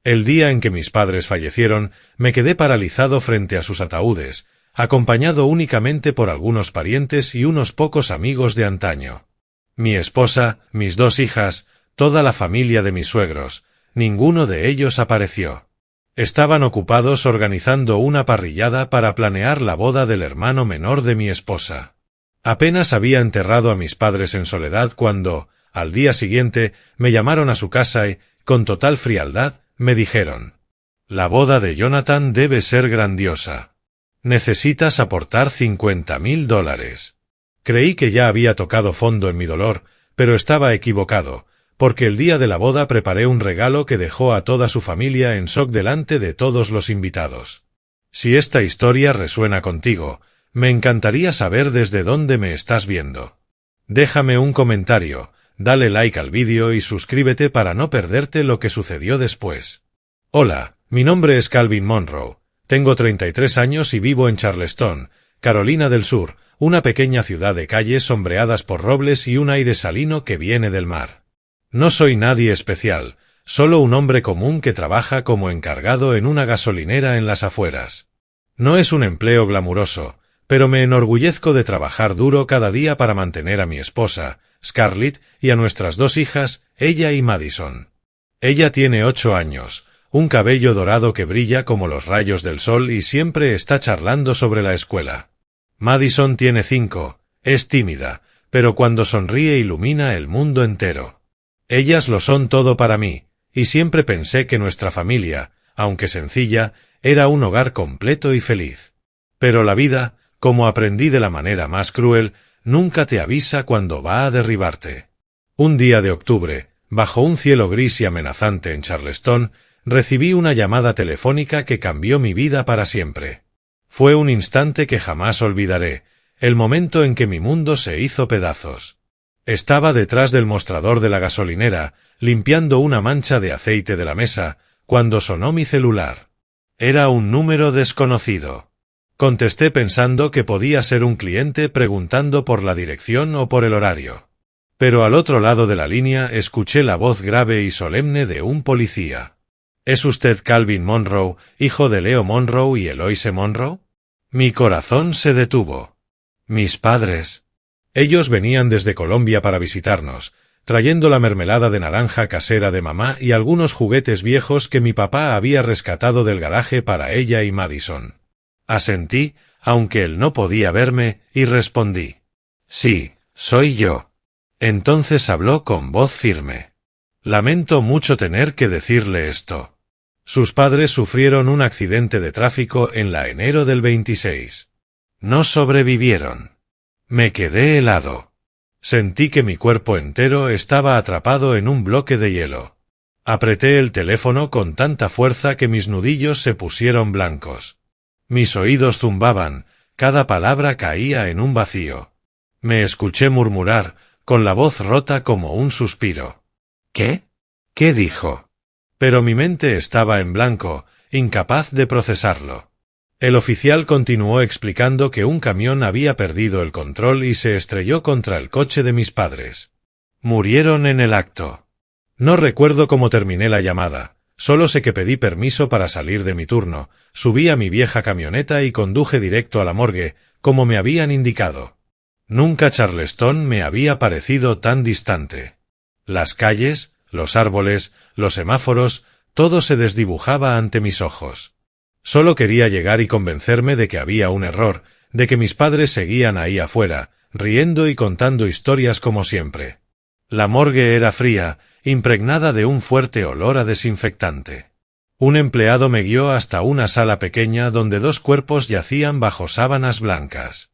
El día en que mis padres fallecieron, me quedé paralizado frente a sus ataúdes, acompañado únicamente por algunos parientes y unos pocos amigos de antaño. Mi esposa, mis 2 hijas, toda la familia de mis suegros, ninguno de ellos apareció. Estaban ocupados organizando una parrillada para planear la boda del hermano menor de mi esposa. Apenas había enterrado a mis padres en soledad cuando, al día siguiente, me llamaron a su casa y, con total frialdad, me dijeron: «La boda de Jonathan debe ser grandiosa. Necesitas aportar $50,000. Creí que ya había tocado fondo en mi dolor, pero estaba equivocado, porque el día de la boda preparé un regalo que dejó a toda su familia en shock delante de todos los invitados. Si esta historia resuena contigo, me encantaría saber desde dónde me estás viendo. Déjame un comentario, dale like al vídeo y suscríbete para no perderte lo que sucedió después. Hola, mi nombre es Calvin Monroe, tengo 33 años y vivo en Charleston, Carolina del Sur, una pequeña ciudad de calles sombreadas por robles y un aire salino que viene del mar. No soy nadie especial, solo un hombre común que trabaja como encargado en una gasolinera en las afueras. No es un empleo glamuroso, pero me enorgullezco de trabajar duro cada día para mantener a mi esposa, Scarlett, y a nuestras 2 hijas, ella y Madison. Ella tiene 8 años, un cabello dorado que brilla como los rayos del sol y siempre está charlando sobre la escuela. Madison tiene 5, es tímida, pero cuando sonríe ilumina el mundo entero. Ellas lo son todo para mí, y siempre pensé que nuestra familia, aunque sencilla, era un hogar completo y feliz. Pero la vida, como aprendí de la manera más cruel, nunca te avisa cuando va a derribarte. Un día de octubre, bajo un cielo gris y amenazante en Charleston, recibí una llamada telefónica que cambió mi vida para siempre. Fue un instante que jamás olvidaré, el momento en que mi mundo se hizo pedazos. Estaba detrás del mostrador de la gasolinera, limpiando una mancha de aceite de la mesa, cuando sonó mi celular. Era un número desconocido. Contesté pensando que podía ser un cliente preguntando por la dirección o por el horario. Pero al otro lado de la línea escuché la voz grave y solemne de un policía. ¿Es usted Calvin Monroe, hijo de Leo Monroe y Eloise Monroe? Mi corazón se detuvo. Mis padres. Ellos venían desde Colombia para visitarnos, trayendo la mermelada de naranja casera de mamá y algunos juguetes viejos que mi papá había rescatado del garaje para ella y Madison. Asentí, aunque él no podía verme, y respondí: «Sí, soy yo». Entonces habló con voz firme. «Lamento mucho tener que decirle esto. Sus padres sufrieron un accidente de tráfico en la enero del 26. No sobrevivieron». Me quedé helado. Sentí que mi cuerpo entero estaba atrapado en un bloque de hielo. Apreté el teléfono con tanta fuerza que mis nudillos se pusieron blancos. Mis oídos zumbaban, cada palabra caía en un vacío. Me escuché murmurar, con la voz rota como un suspiro: «¿Qué? ¿Qué dijo?». Pero mi mente estaba en blanco, incapaz de procesarlo. El oficial continuó explicando que un camión había perdido el control y se estrelló contra el coche de mis padres. Murieron en el acto. No recuerdo cómo terminé la llamada, solo sé que pedí permiso para salir de mi turno, subí a mi vieja camioneta y conduje directo a la morgue, como me habían indicado. Nunca Charleston me había parecido tan distante. Las calles, los árboles, los semáforos, todo se desdibujaba ante mis ojos. Solo quería llegar y convencerme de que había un error, de que mis padres seguían ahí afuera, riendo y contando historias como siempre. La morgue era fría, impregnada de un fuerte olor a desinfectante. Un empleado me guió hasta una sala pequeña donde 2 cuerpos yacían bajo sábanas blancas.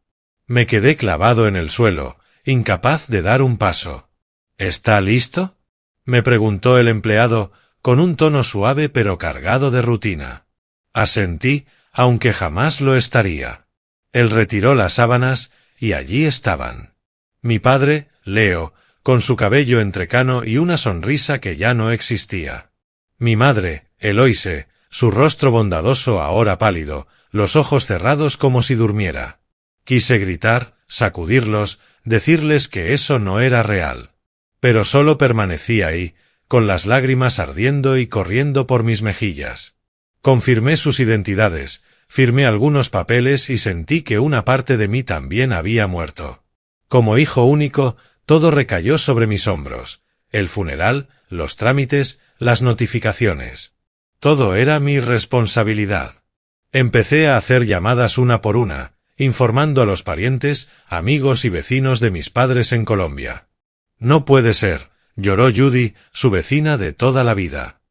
Me quedé clavado en el suelo, incapaz de dar un paso. ¿Está listo?, me preguntó el empleado, con un tono suave pero cargado de rutina. Asentí, aunque jamás lo estaría. Él retiró las sábanas, y allí estaban. Mi padre, Leo, con su cabello entrecano y una sonrisa que ya no existía. Mi madre, Eloise, su rostro bondadoso ahora pálido, los ojos cerrados como si durmiera. Quise gritar, sacudirlos, decirles que eso no era real. Pero solo permanecí ahí, con las lágrimas ardiendo y corriendo por mis mejillas. Confirmé sus identidades, firmé algunos papeles y sentí que una parte de mí también había muerto. Como hijo único, todo recayó sobre mis hombros: el funeral, los trámites, las notificaciones. Todo era mi responsabilidad. Empecé a hacer llamadas una por una, informando a los parientes, amigos y vecinos de mis padres en Colombia. «No puede ser», lloró Judy, su vecina de toda la vida.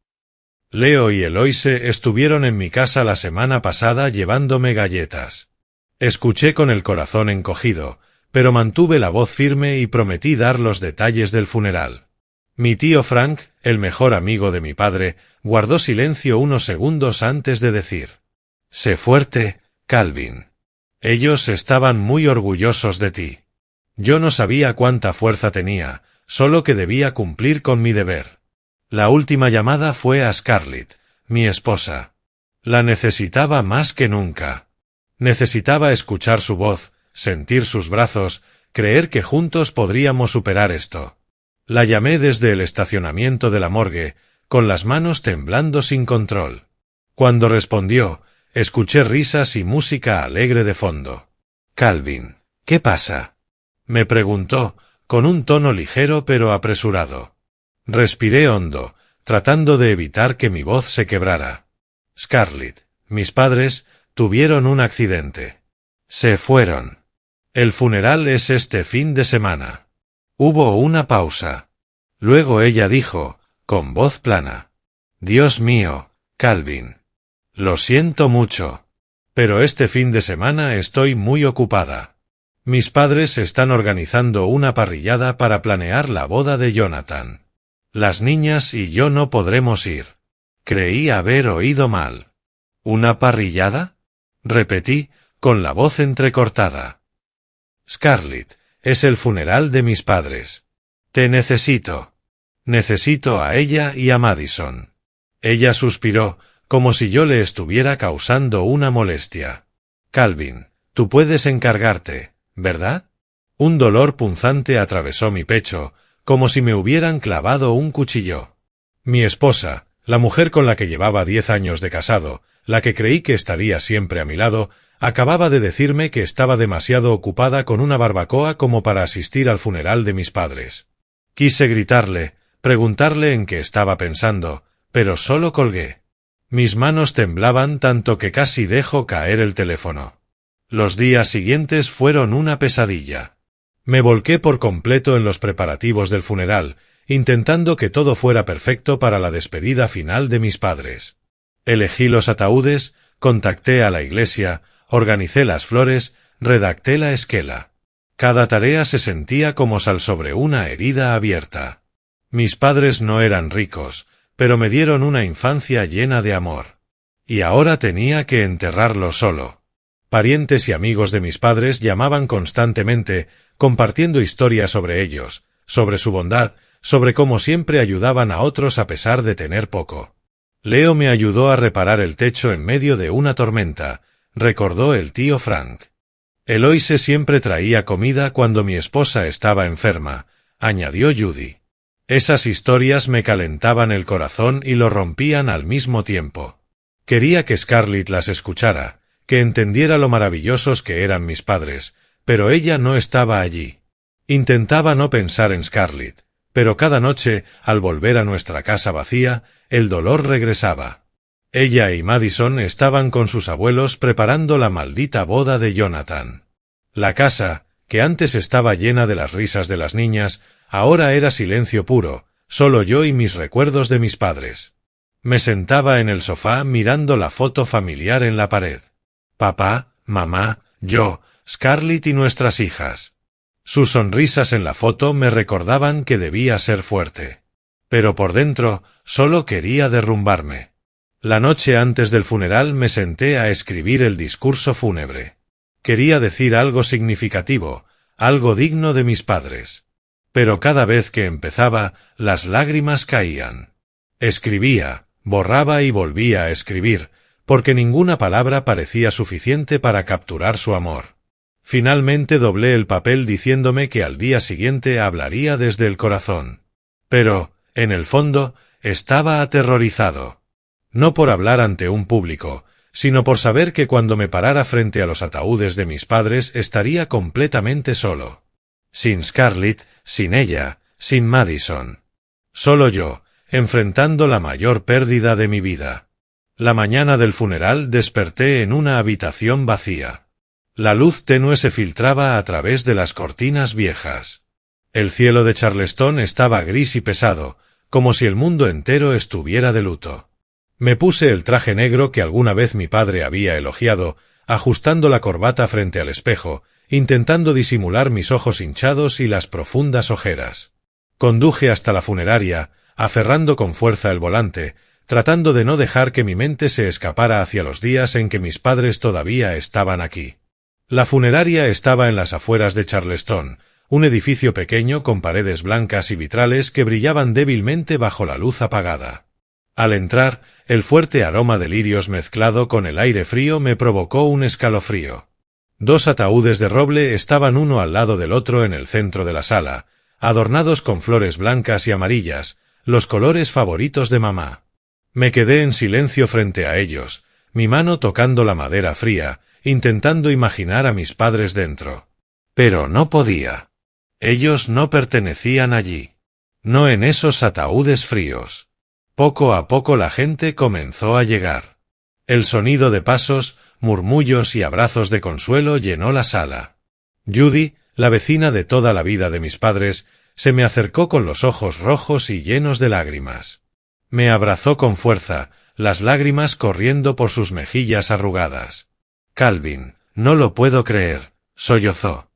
«Leo y Eloise estuvieron en mi casa la semana pasada llevándome galletas». Escuché con el corazón encogido, pero mantuve la voz firme y prometí dar los detalles del funeral. Mi tío Frank, el mejor amigo de mi padre, guardó silencio unos segundos antes de decir: «Sé fuerte, Calvin. Ellos estaban muy orgullosos de ti». Yo no sabía cuánta fuerza tenía, solo que debía cumplir con mi deber. La última llamada fue a Scarlett, mi esposa. La necesitaba más que nunca. Necesitaba escuchar su voz, sentir sus brazos, creer que juntos podríamos superar esto. La llamé desde el estacionamiento de la morgue, con las manos temblando sin control. Cuando respondió, escuché risas y música alegre de fondo. «Calvin, ¿qué pasa?», me preguntó, con un tono ligero pero apresurado. Respiré hondo, tratando de evitar que mi voz se quebrara. «Scarlett, mis padres tuvieron un accidente. Se fueron. El funeral es este fin de semana». Hubo una pausa. Luego ella dijo, con voz plana: «Dios mío, Calvin. Lo siento mucho. Pero este fin de semana estoy muy ocupada. Mis padres están organizando una parrillada para planear la boda de Jonathan. Las niñas y yo no podremos ir». Creí haber oído mal. «¿Una parrillada?», repetí, con la voz entrecortada. «Scarlett, es el funeral de mis padres. Te necesito. Necesito a ella y a Madison». Ella suspiró, como si yo le estuviera causando una molestia. «Calvin, tú puedes encargarte, ¿verdad?». Un dolor punzante atravesó mi pecho, como si me hubieran clavado un cuchillo. Mi esposa, la mujer con la que llevaba 10 años de casado, la que creí que estaría siempre a mi lado, acababa de decirme que estaba demasiado ocupada con una barbacoa como para asistir al funeral de mis padres. Quise gritarle, preguntarle en qué estaba pensando, pero solo colgué. Mis manos temblaban tanto que casi dejo caer el teléfono. Los días siguientes fueron una pesadilla. Me volqué por completo en los preparativos del funeral, intentando que todo fuera perfecto para la despedida final de mis padres. Elegí los ataúdes, contacté a la iglesia, organicé las flores, redacté la esquela. Cada tarea se sentía como sal sobre una herida abierta. Mis padres no eran ricos, pero me dieron una infancia llena de amor. Y ahora tenía que enterrarlo solo. Parientes y amigos de mis padres llamaban constantemente, compartiendo historias sobre ellos, sobre su bondad, sobre cómo siempre ayudaban a otros a pesar de tener poco. «Leo me ayudó a reparar el techo en medio de una tormenta», recordó el tío Frank. «Eloise siempre traía comida cuando mi esposa estaba enferma», añadió Judy. Esas historias me calentaban el corazón y lo rompían al mismo tiempo. Quería que Scarlett las escuchara, que entendiera lo maravillosos que eran mis padres, pero ella no estaba allí. Intentaba no pensar en Scarlett, pero cada noche, al volver a nuestra casa vacía, el dolor regresaba. Ella y Madison estaban con sus abuelos preparando la maldita boda de Jonathan. La casa, que antes estaba llena de las risas de las niñas, ahora era silencio puro, solo yo y mis recuerdos de mis padres. Me sentaba en el sofá mirando la foto familiar en la pared. Papá, mamá, yo, Scarlett y nuestras hijas. Sus sonrisas en la foto me recordaban que debía ser fuerte. Pero por dentro, solo quería derrumbarme. La noche antes del funeral me senté a escribir el discurso fúnebre. Quería decir algo significativo, algo digno de mis padres. Pero cada vez que empezaba, las lágrimas caían. Escribía, borraba y volvía a escribir, porque ninguna palabra parecía suficiente para capturar su amor. Finalmente doblé el papel diciéndome que al día siguiente hablaría desde el corazón. Pero, En el fondo, estaba aterrorizado. No por hablar ante un público, sino por saber que cuando me parara frente a los ataúdes de mis padres estaría completamente solo. Sin Scarlett, sin ella, sin Madison. Solo yo, enfrentando la mayor pérdida de mi vida. La mañana del funeral desperté en una habitación vacía. La luz tenue se filtraba a través de las cortinas viejas. El cielo de Charleston estaba gris y pesado, como si el mundo entero estuviera de luto. Me puse el traje negro que alguna vez mi padre había elogiado, ajustando la corbata frente al espejo, intentando disimular mis ojos hinchados y las profundas ojeras. Conduje hasta la funeraria, aferrando con fuerza el volante, tratando de no dejar que mi mente se escapara hacia los días en que mis padres todavía estaban aquí. La funeraria estaba en las afueras de Charleston, un edificio pequeño con paredes blancas y vitrales que brillaban débilmente bajo la luz apagada. Al entrar, el fuerte aroma de lirios mezclado con el aire frío me provocó un escalofrío. 2 ataúdes de roble estaban uno al lado del otro en el centro de la sala, adornados con flores blancas y amarillas, los colores favoritos de mamá. Me quedé en silencio frente a ellos, mi mano tocando la madera fría, intentando imaginar a mis padres dentro. Pero no podía. Ellos no pertenecían allí. No en esos ataúdes fríos. Poco a poco la gente comenzó a llegar. El sonido de pasos, murmullos y abrazos de consuelo llenó la sala. Judy, la vecina de toda la vida de mis padres, se me acercó con los ojos rojos y llenos de lágrimas. Me abrazó con fuerza, las lágrimas corriendo por sus mejillas arrugadas. Calvin, no lo puedo creer, sollozó.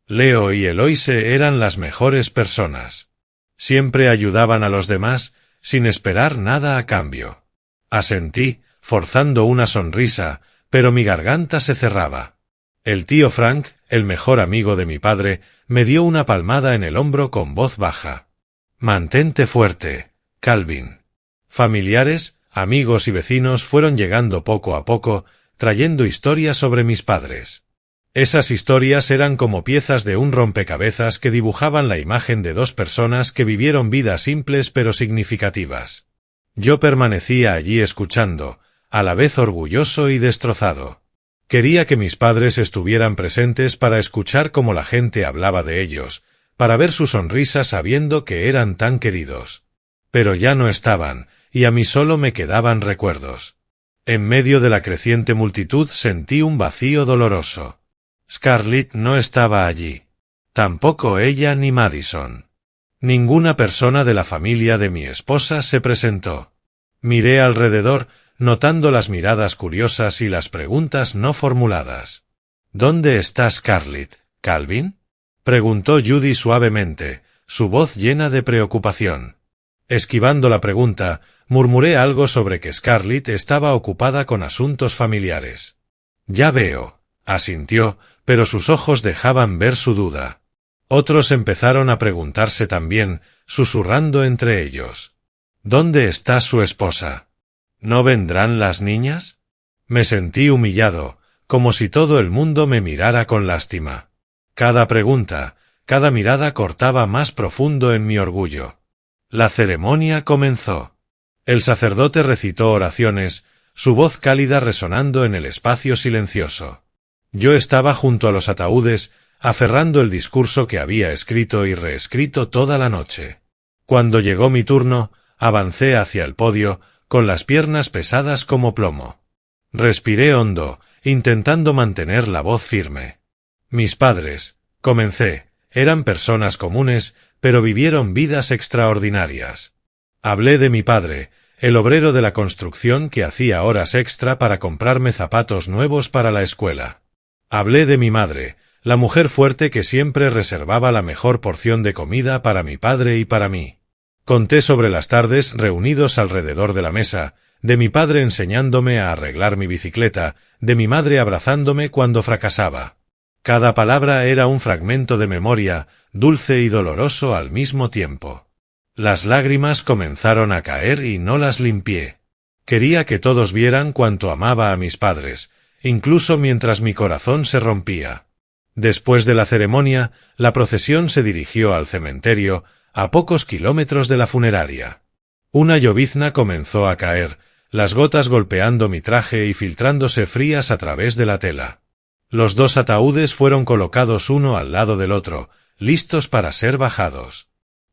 Leo y Eloise eran las mejores personas. Siempre ayudaban a los demás, sin esperar nada a cambio. Asentí, forzando una sonrisa, pero mi garganta se cerraba. El tío Frank, el mejor amigo de mi padre, me dio una palmada en el hombro con voz baja. Mantente fuerte, Calvin. Familiares, amigos y vecinos fueron llegando poco a poco, trayendo historias sobre mis padres. Esas historias eran como piezas de un rompecabezas que dibujaban la imagen de 2 personas que vivieron vidas simples pero significativas. Yo permanecía allí escuchando, a la vez orgulloso y destrozado. Quería que mis padres estuvieran presentes para escuchar cómo la gente hablaba de ellos, para ver su sonrisa sabiendo que eran tan queridos. Pero ya no estaban, y a mí solo me quedaban recuerdos. En medio de la creciente multitud sentí un vacío doloroso. Scarlett no estaba allí. Tampoco ella ni Madison. Ninguna persona de la familia de mi esposa se presentó. Miré alrededor, notando las miradas curiosas y las preguntas no formuladas. ¿Dónde está Scarlett, Calvin? Preguntó Judy suavemente, su voz llena de preocupación. Esquivando la pregunta, murmuré algo sobre que Scarlett estaba ocupada con asuntos familiares. Ya veo, asintió, pero sus ojos dejaban ver su duda. Otros empezaron a preguntarse también, susurrando entre ellos. ¿Dónde está su esposa? ¿No vendrán las niñas? Me sentí humillado, como si todo el mundo me mirara con lástima. Cada pregunta, cada mirada cortaba más profundo en mi orgullo. La ceremonia comenzó. El sacerdote recitó oraciones, su voz cálida resonando en el espacio silencioso. Yo estaba junto a los ataúdes, aferrando el discurso que había escrito y reescrito toda la noche. Cuando llegó mi turno, avancé hacia el podio, con las piernas pesadas como plomo. Respiré hondo, intentando mantener la voz firme. Mis padres, comencé, eran personas comunes, pero vivieron vidas extraordinarias. Hablé de mi padre, el obrero de la construcción que hacía horas extra para comprarme zapatos nuevos para la escuela. Hablé de mi madre, la mujer fuerte que siempre reservaba la mejor porción de comida para mi padre y para mí. Conté sobre las tardes reunidos alrededor de la mesa, de mi padre enseñándome a arreglar mi bicicleta, de mi madre abrazándome cuando fracasaba. Cada palabra era un fragmento de memoria, dulce y doloroso al mismo tiempo. Las lágrimas comenzaron a caer y no las limpié. Quería que todos vieran cuánto amaba a mis padres, incluso mientras mi corazón se rompía. Después de la ceremonia, la procesión se dirigió al cementerio, a pocos kilómetros de la funeraria. Una llovizna comenzó a caer, las gotas golpeando mi traje y filtrándose frías a través de la tela. Los 2 ataúdes fueron colocados uno al lado del otro, listos para ser bajados.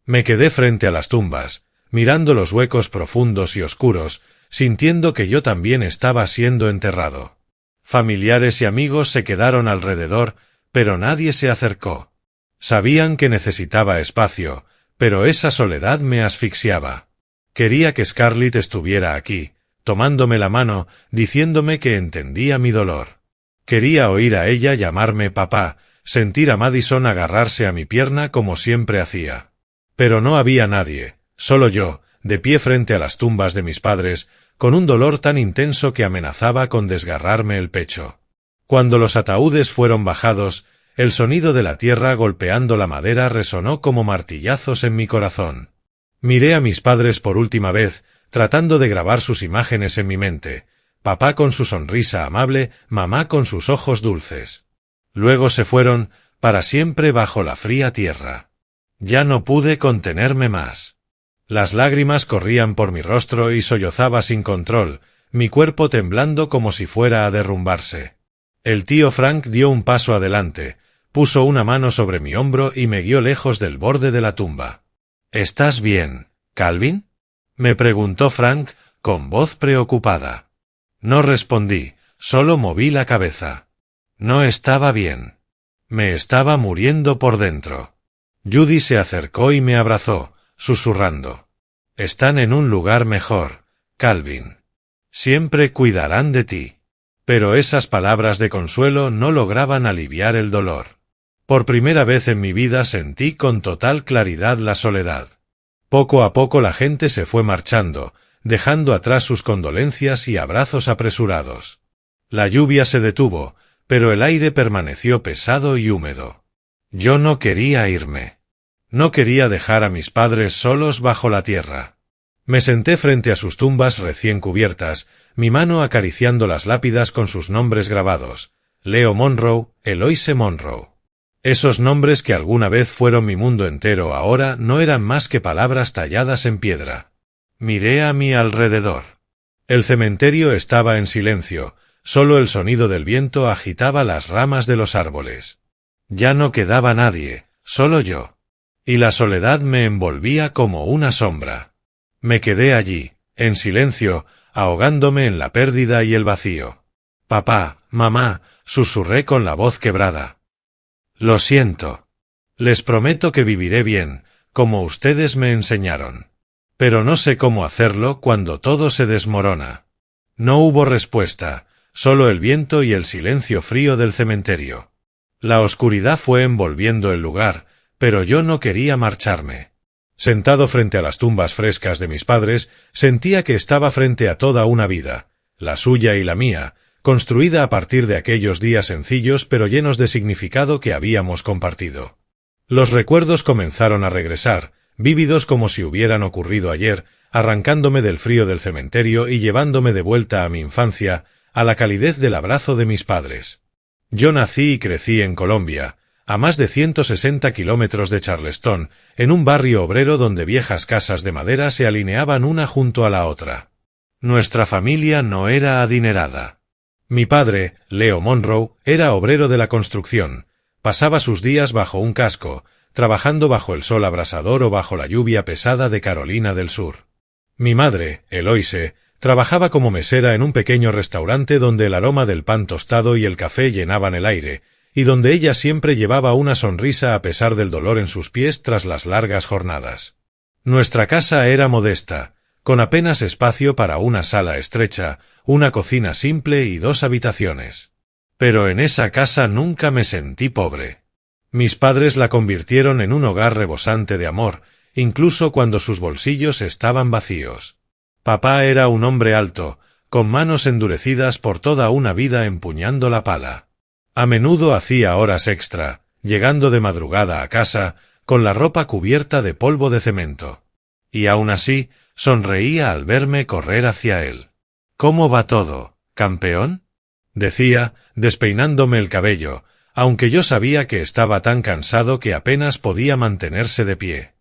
Me quedé frente a las tumbas, mirando los huecos profundos y oscuros, sintiendo que yo también estaba siendo enterrado. Familiares y amigos se quedaron alrededor, pero nadie se acercó. Sabían que necesitaba espacio, pero esa soledad me asfixiaba. Quería que Scarlett estuviera aquí, tomándome la mano, diciéndome que entendía mi dolor. Quería oír a ella llamarme papá, sentir a Madison agarrarse a mi pierna como siempre hacía. Pero no había nadie, solo yo, de pie frente a las tumbas de mis padres, con un dolor tan intenso que amenazaba con desgarrarme el pecho. Cuando los ataúdes fueron bajados, el sonido de la tierra golpeando la madera resonó como martillazos en mi corazón. Miré a mis padres por última vez, tratando de grabar sus imágenes en mi mente, papá con su sonrisa amable, mamá con sus ojos dulces. Luego se fueron, para siempre bajo la fría tierra. Ya no pude contenerme más. Las lágrimas corrían por mi rostro y sollozaba sin control, mi cuerpo temblando como si fuera a derrumbarse. El tío Frank dio un paso adelante, puso una mano sobre mi hombro y me guió lejos del borde de la tumba. —¿Estás bien, Calvin? —me preguntó Frank, con voz preocupada. No respondí, solo moví la cabeza. No estaba bien. Me estaba muriendo por dentro. Judy se acercó y me abrazó, susurrando. —Están en un lugar mejor, Calvin. Siempre cuidarán de ti. Pero esas palabras de consuelo no lograban aliviar el dolor. Por primera vez en mi vida sentí con total claridad la soledad. Poco a poco la gente se fue marchando, dejando atrás sus condolencias y abrazos apresurados. La lluvia se detuvo, pero el aire permaneció pesado y húmedo. Yo no quería irme. No quería dejar a mis padres solos bajo la tierra. Me senté frente a sus tumbas recién cubiertas, mi mano acariciando las lápidas con sus nombres grabados: Leo Monroe, Eloise Monroe. Esos nombres que alguna vez fueron mi mundo entero ahora no eran más que palabras talladas en piedra. Miré a mi alrededor. El cementerio estaba en silencio, solo el sonido del viento agitaba las ramas de los árboles. Ya no quedaba nadie, solo yo. Y la soledad me envolvía como una sombra. Me quedé allí, en silencio, ahogándome en la pérdida y el vacío. Papá, mamá, susurré con la voz quebrada. Lo siento. Les prometo que viviré bien, como ustedes me enseñaron. Pero no sé cómo hacerlo cuando todo se desmorona. No hubo respuesta, solo el viento y el silencio frío del cementerio. La oscuridad fue envolviendo el lugar, pero yo no quería marcharme. Sentado frente a las tumbas frescas de mis padres, sentía que estaba frente a toda una vida, la suya y la mía, construida a partir de aquellos días sencillos pero llenos de significado que habíamos compartido. Los recuerdos comenzaron a regresar, vívidos como si hubieran ocurrido ayer, arrancándome del frío del cementerio y llevándome de vuelta a mi infancia, a la calidez del abrazo de mis padres. Yo nací y crecí en Colombia, a más de 160 kilómetros de Charleston, en un barrio obrero donde viejas casas de madera se alineaban una junto a la otra. Nuestra familia no era adinerada. Mi padre, Leo Monroe, era obrero de la construcción. Pasaba sus días bajo un casco, trabajando bajo el sol abrasador o bajo la lluvia pesada de Carolina del Sur. Mi madre, Eloise, trabajaba como mesera en un pequeño restaurante donde el aroma del pan tostado y el café llenaban el aire, y donde ella siempre llevaba una sonrisa a pesar del dolor en sus pies tras las largas jornadas. Nuestra casa era modesta, con apenas espacio para una sala estrecha, una cocina simple y 2 habitaciones. Pero en esa casa nunca me sentí pobre. Mis padres la convirtieron en un hogar rebosante de amor, incluso cuando sus bolsillos estaban vacíos. Papá era un hombre alto, con manos endurecidas por toda una vida empuñando la pala. A menudo hacía horas extra, llegando de madrugada a casa, con la ropa cubierta de polvo de cemento. Y aún así, sonreía al verme correr hacia él. —¿Cómo va todo, campeón? —decía, despeinándome el cabello, aunque yo sabía que estaba tan cansado que apenas podía mantenerse de pie.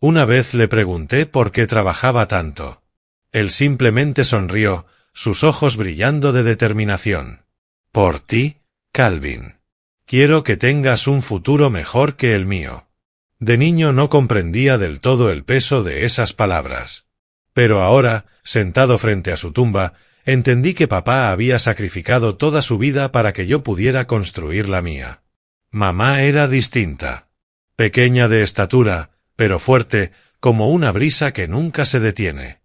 Una vez le pregunté por qué trabajaba tanto. Él simplemente sonrió, sus ojos brillando de determinación. «Por ti, Calvin. Quiero que tengas un futuro mejor que el mío». De niño no comprendía del todo el peso de esas palabras. Pero ahora, sentado frente a su tumba, entendí que papá había sacrificado toda su vida para que yo pudiera construir la mía. Mamá era distinta. Pequeña de estatura, pero fuerte, como una brisa que nunca se detiene.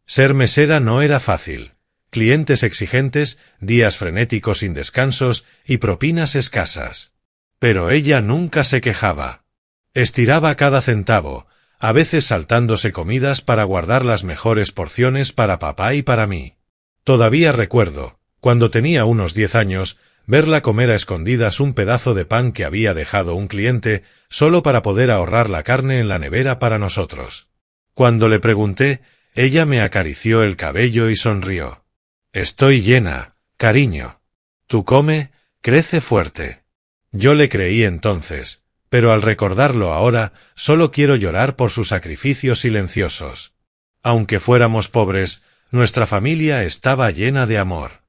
Ser mesera no era fácil. Clientes exigentes, días frenéticos sin descansos y propinas escasas. Pero ella nunca se quejaba. Estiraba cada centavo, a veces saltándose comidas para guardar las mejores porciones para papá y para mí. Todavía recuerdo, cuando tenía unos 10 años, verla comer a escondidas un pedazo de pan que había dejado un cliente, solo para poder ahorrar la carne en la nevera para nosotros. Cuando le pregunté, ella me acarició el cabello y sonrió. «Estoy llena, cariño. Tú come, crece fuerte». Yo le creí entonces, pero al recordarlo ahora, solo quiero llorar por sus sacrificios silenciosos. Aunque fuéramos pobres, nuestra familia estaba llena de amor.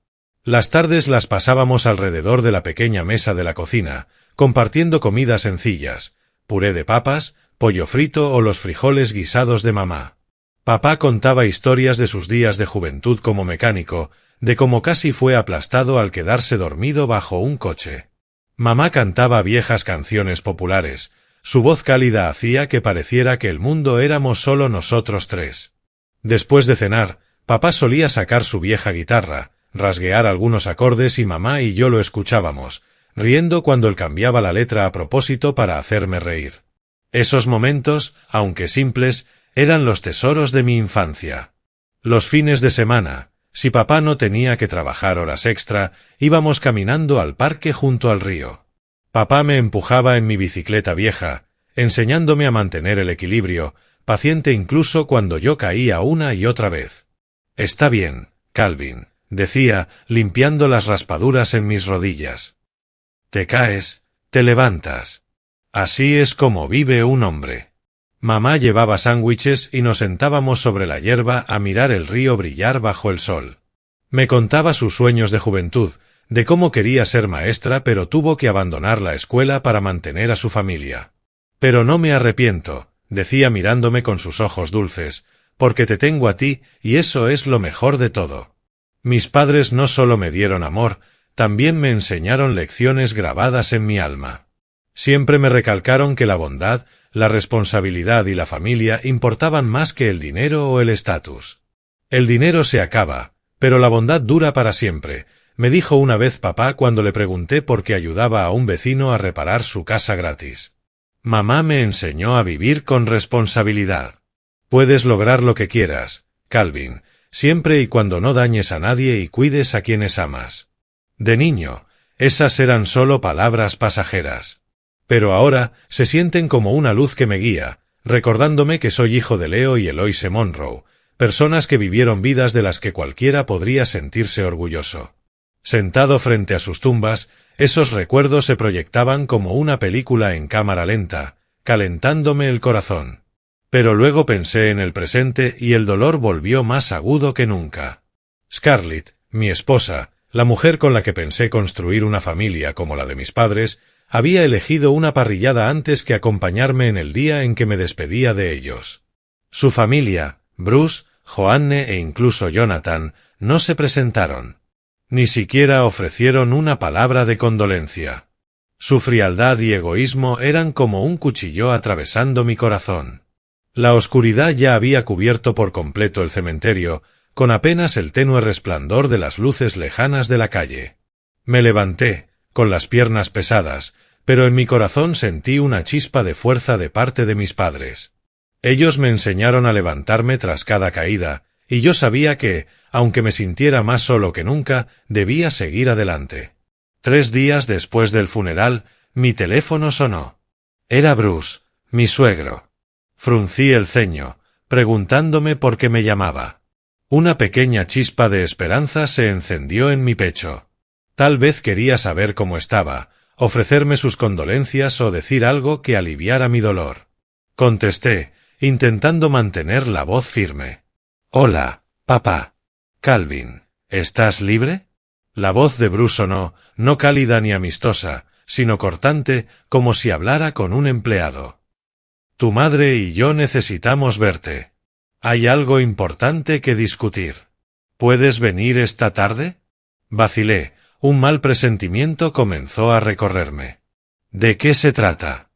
Las tardes las pasábamos alrededor de la pequeña mesa de la cocina, compartiendo comidas sencillas, puré de papas, pollo frito o los frijoles guisados de mamá. Papá contaba historias de sus días de juventud como mecánico, de cómo casi fue aplastado al quedarse dormido bajo un coche. Mamá cantaba viejas canciones populares, su voz cálida hacía que pareciera que el mundo éramos solo nosotros tres. Después de cenar, papá solía sacar su vieja guitarra, rasguear algunos acordes y mamá y yo lo escuchábamos, riendo cuando él cambiaba la letra a propósito para hacerme reír. Esos momentos, aunque simples, eran los tesoros de mi infancia. Los fines de semana, si papá no tenía que trabajar horas extra, íbamos caminando al parque junto al río. Papá me empujaba en mi bicicleta vieja, enseñándome a mantener el equilibrio, paciente incluso cuando yo caía una y otra vez. «Está bien, Calvin», decía, limpiando las raspaduras en mis rodillas. «Te caes, te levantas. Así es como vive un hombre». Mamá llevaba sándwiches y nos sentábamos sobre la hierba a mirar el río brillar bajo el sol. Me contaba sus sueños de juventud, de cómo quería ser maestra pero tuvo que abandonar la escuela para mantener a su familia. «Pero no me arrepiento», decía mirándome con sus ojos dulces, «porque te tengo a ti y eso es lo mejor de todo». Mis padres no solo me dieron amor, también me enseñaron lecciones grabadas en mi alma. Siempre me recalcaron que la bondad, la responsabilidad y la familia importaban más que el dinero o el estatus. «El dinero se acaba, pero la bondad dura para siempre», me dijo una vez papá cuando le pregunté por qué ayudaba a un vecino a reparar su casa gratis. Mamá me enseñó a vivir con responsabilidad. Puedes lograr lo que quieras, Calvin, siempre y cuando no dañes a nadie y cuides a quienes amas. De niño, esas eran solo palabras pasajeras. Pero ahora se sienten como una luz que me guía, recordándome que soy hijo de Leo y Eloise Monroe, personas que vivieron vidas de las que cualquiera podría sentirse orgulloso. Sentado frente a sus tumbas, esos recuerdos se proyectaban como una película en cámara lenta, calentándome el corazón. Pero luego pensé en el presente y el dolor volvió más agudo que nunca. Scarlett, mi esposa, la mujer con la que pensé construir una familia como la de mis padres, había elegido una parrillada antes que acompañarme en el día en que me despedía de ellos. Su familia, Bruce, Joanne e incluso Jonathan, no se presentaron. Ni siquiera ofrecieron una palabra de condolencia. Su frialdad y egoísmo eran como un cuchillo atravesando mi corazón. La oscuridad ya había cubierto por completo el cementerio, con apenas el tenue resplandor de las luces lejanas de la calle. Me levanté, con las piernas pesadas, pero en mi corazón sentí una chispa de fuerza de parte de mis padres. Ellos me enseñaron a levantarme tras cada caída, y yo sabía que, aunque me sintiera más solo que nunca, debía seguir adelante. 3 días después del funeral, mi teléfono sonó. Era Bruce, mi suegro. Fruncí el ceño, preguntándome por qué me llamaba. Una pequeña chispa de esperanza se encendió en mi pecho. Tal vez quería saber cómo estaba, ofrecerme sus condolencias o decir algo que aliviara mi dolor. Contesté, intentando mantener la voz firme. «Hola, papá. Calvin, ¿estás libre?» La voz de Bruce sonó, no cálida ni amistosa, sino cortante, como si hablara con un empleado. «Tu madre y yo necesitamos verte. Hay algo importante que discutir. ¿Puedes venir esta tarde?» Vacilé. Un mal presentimiento comenzó a recorrerme. ¿De qué se trata?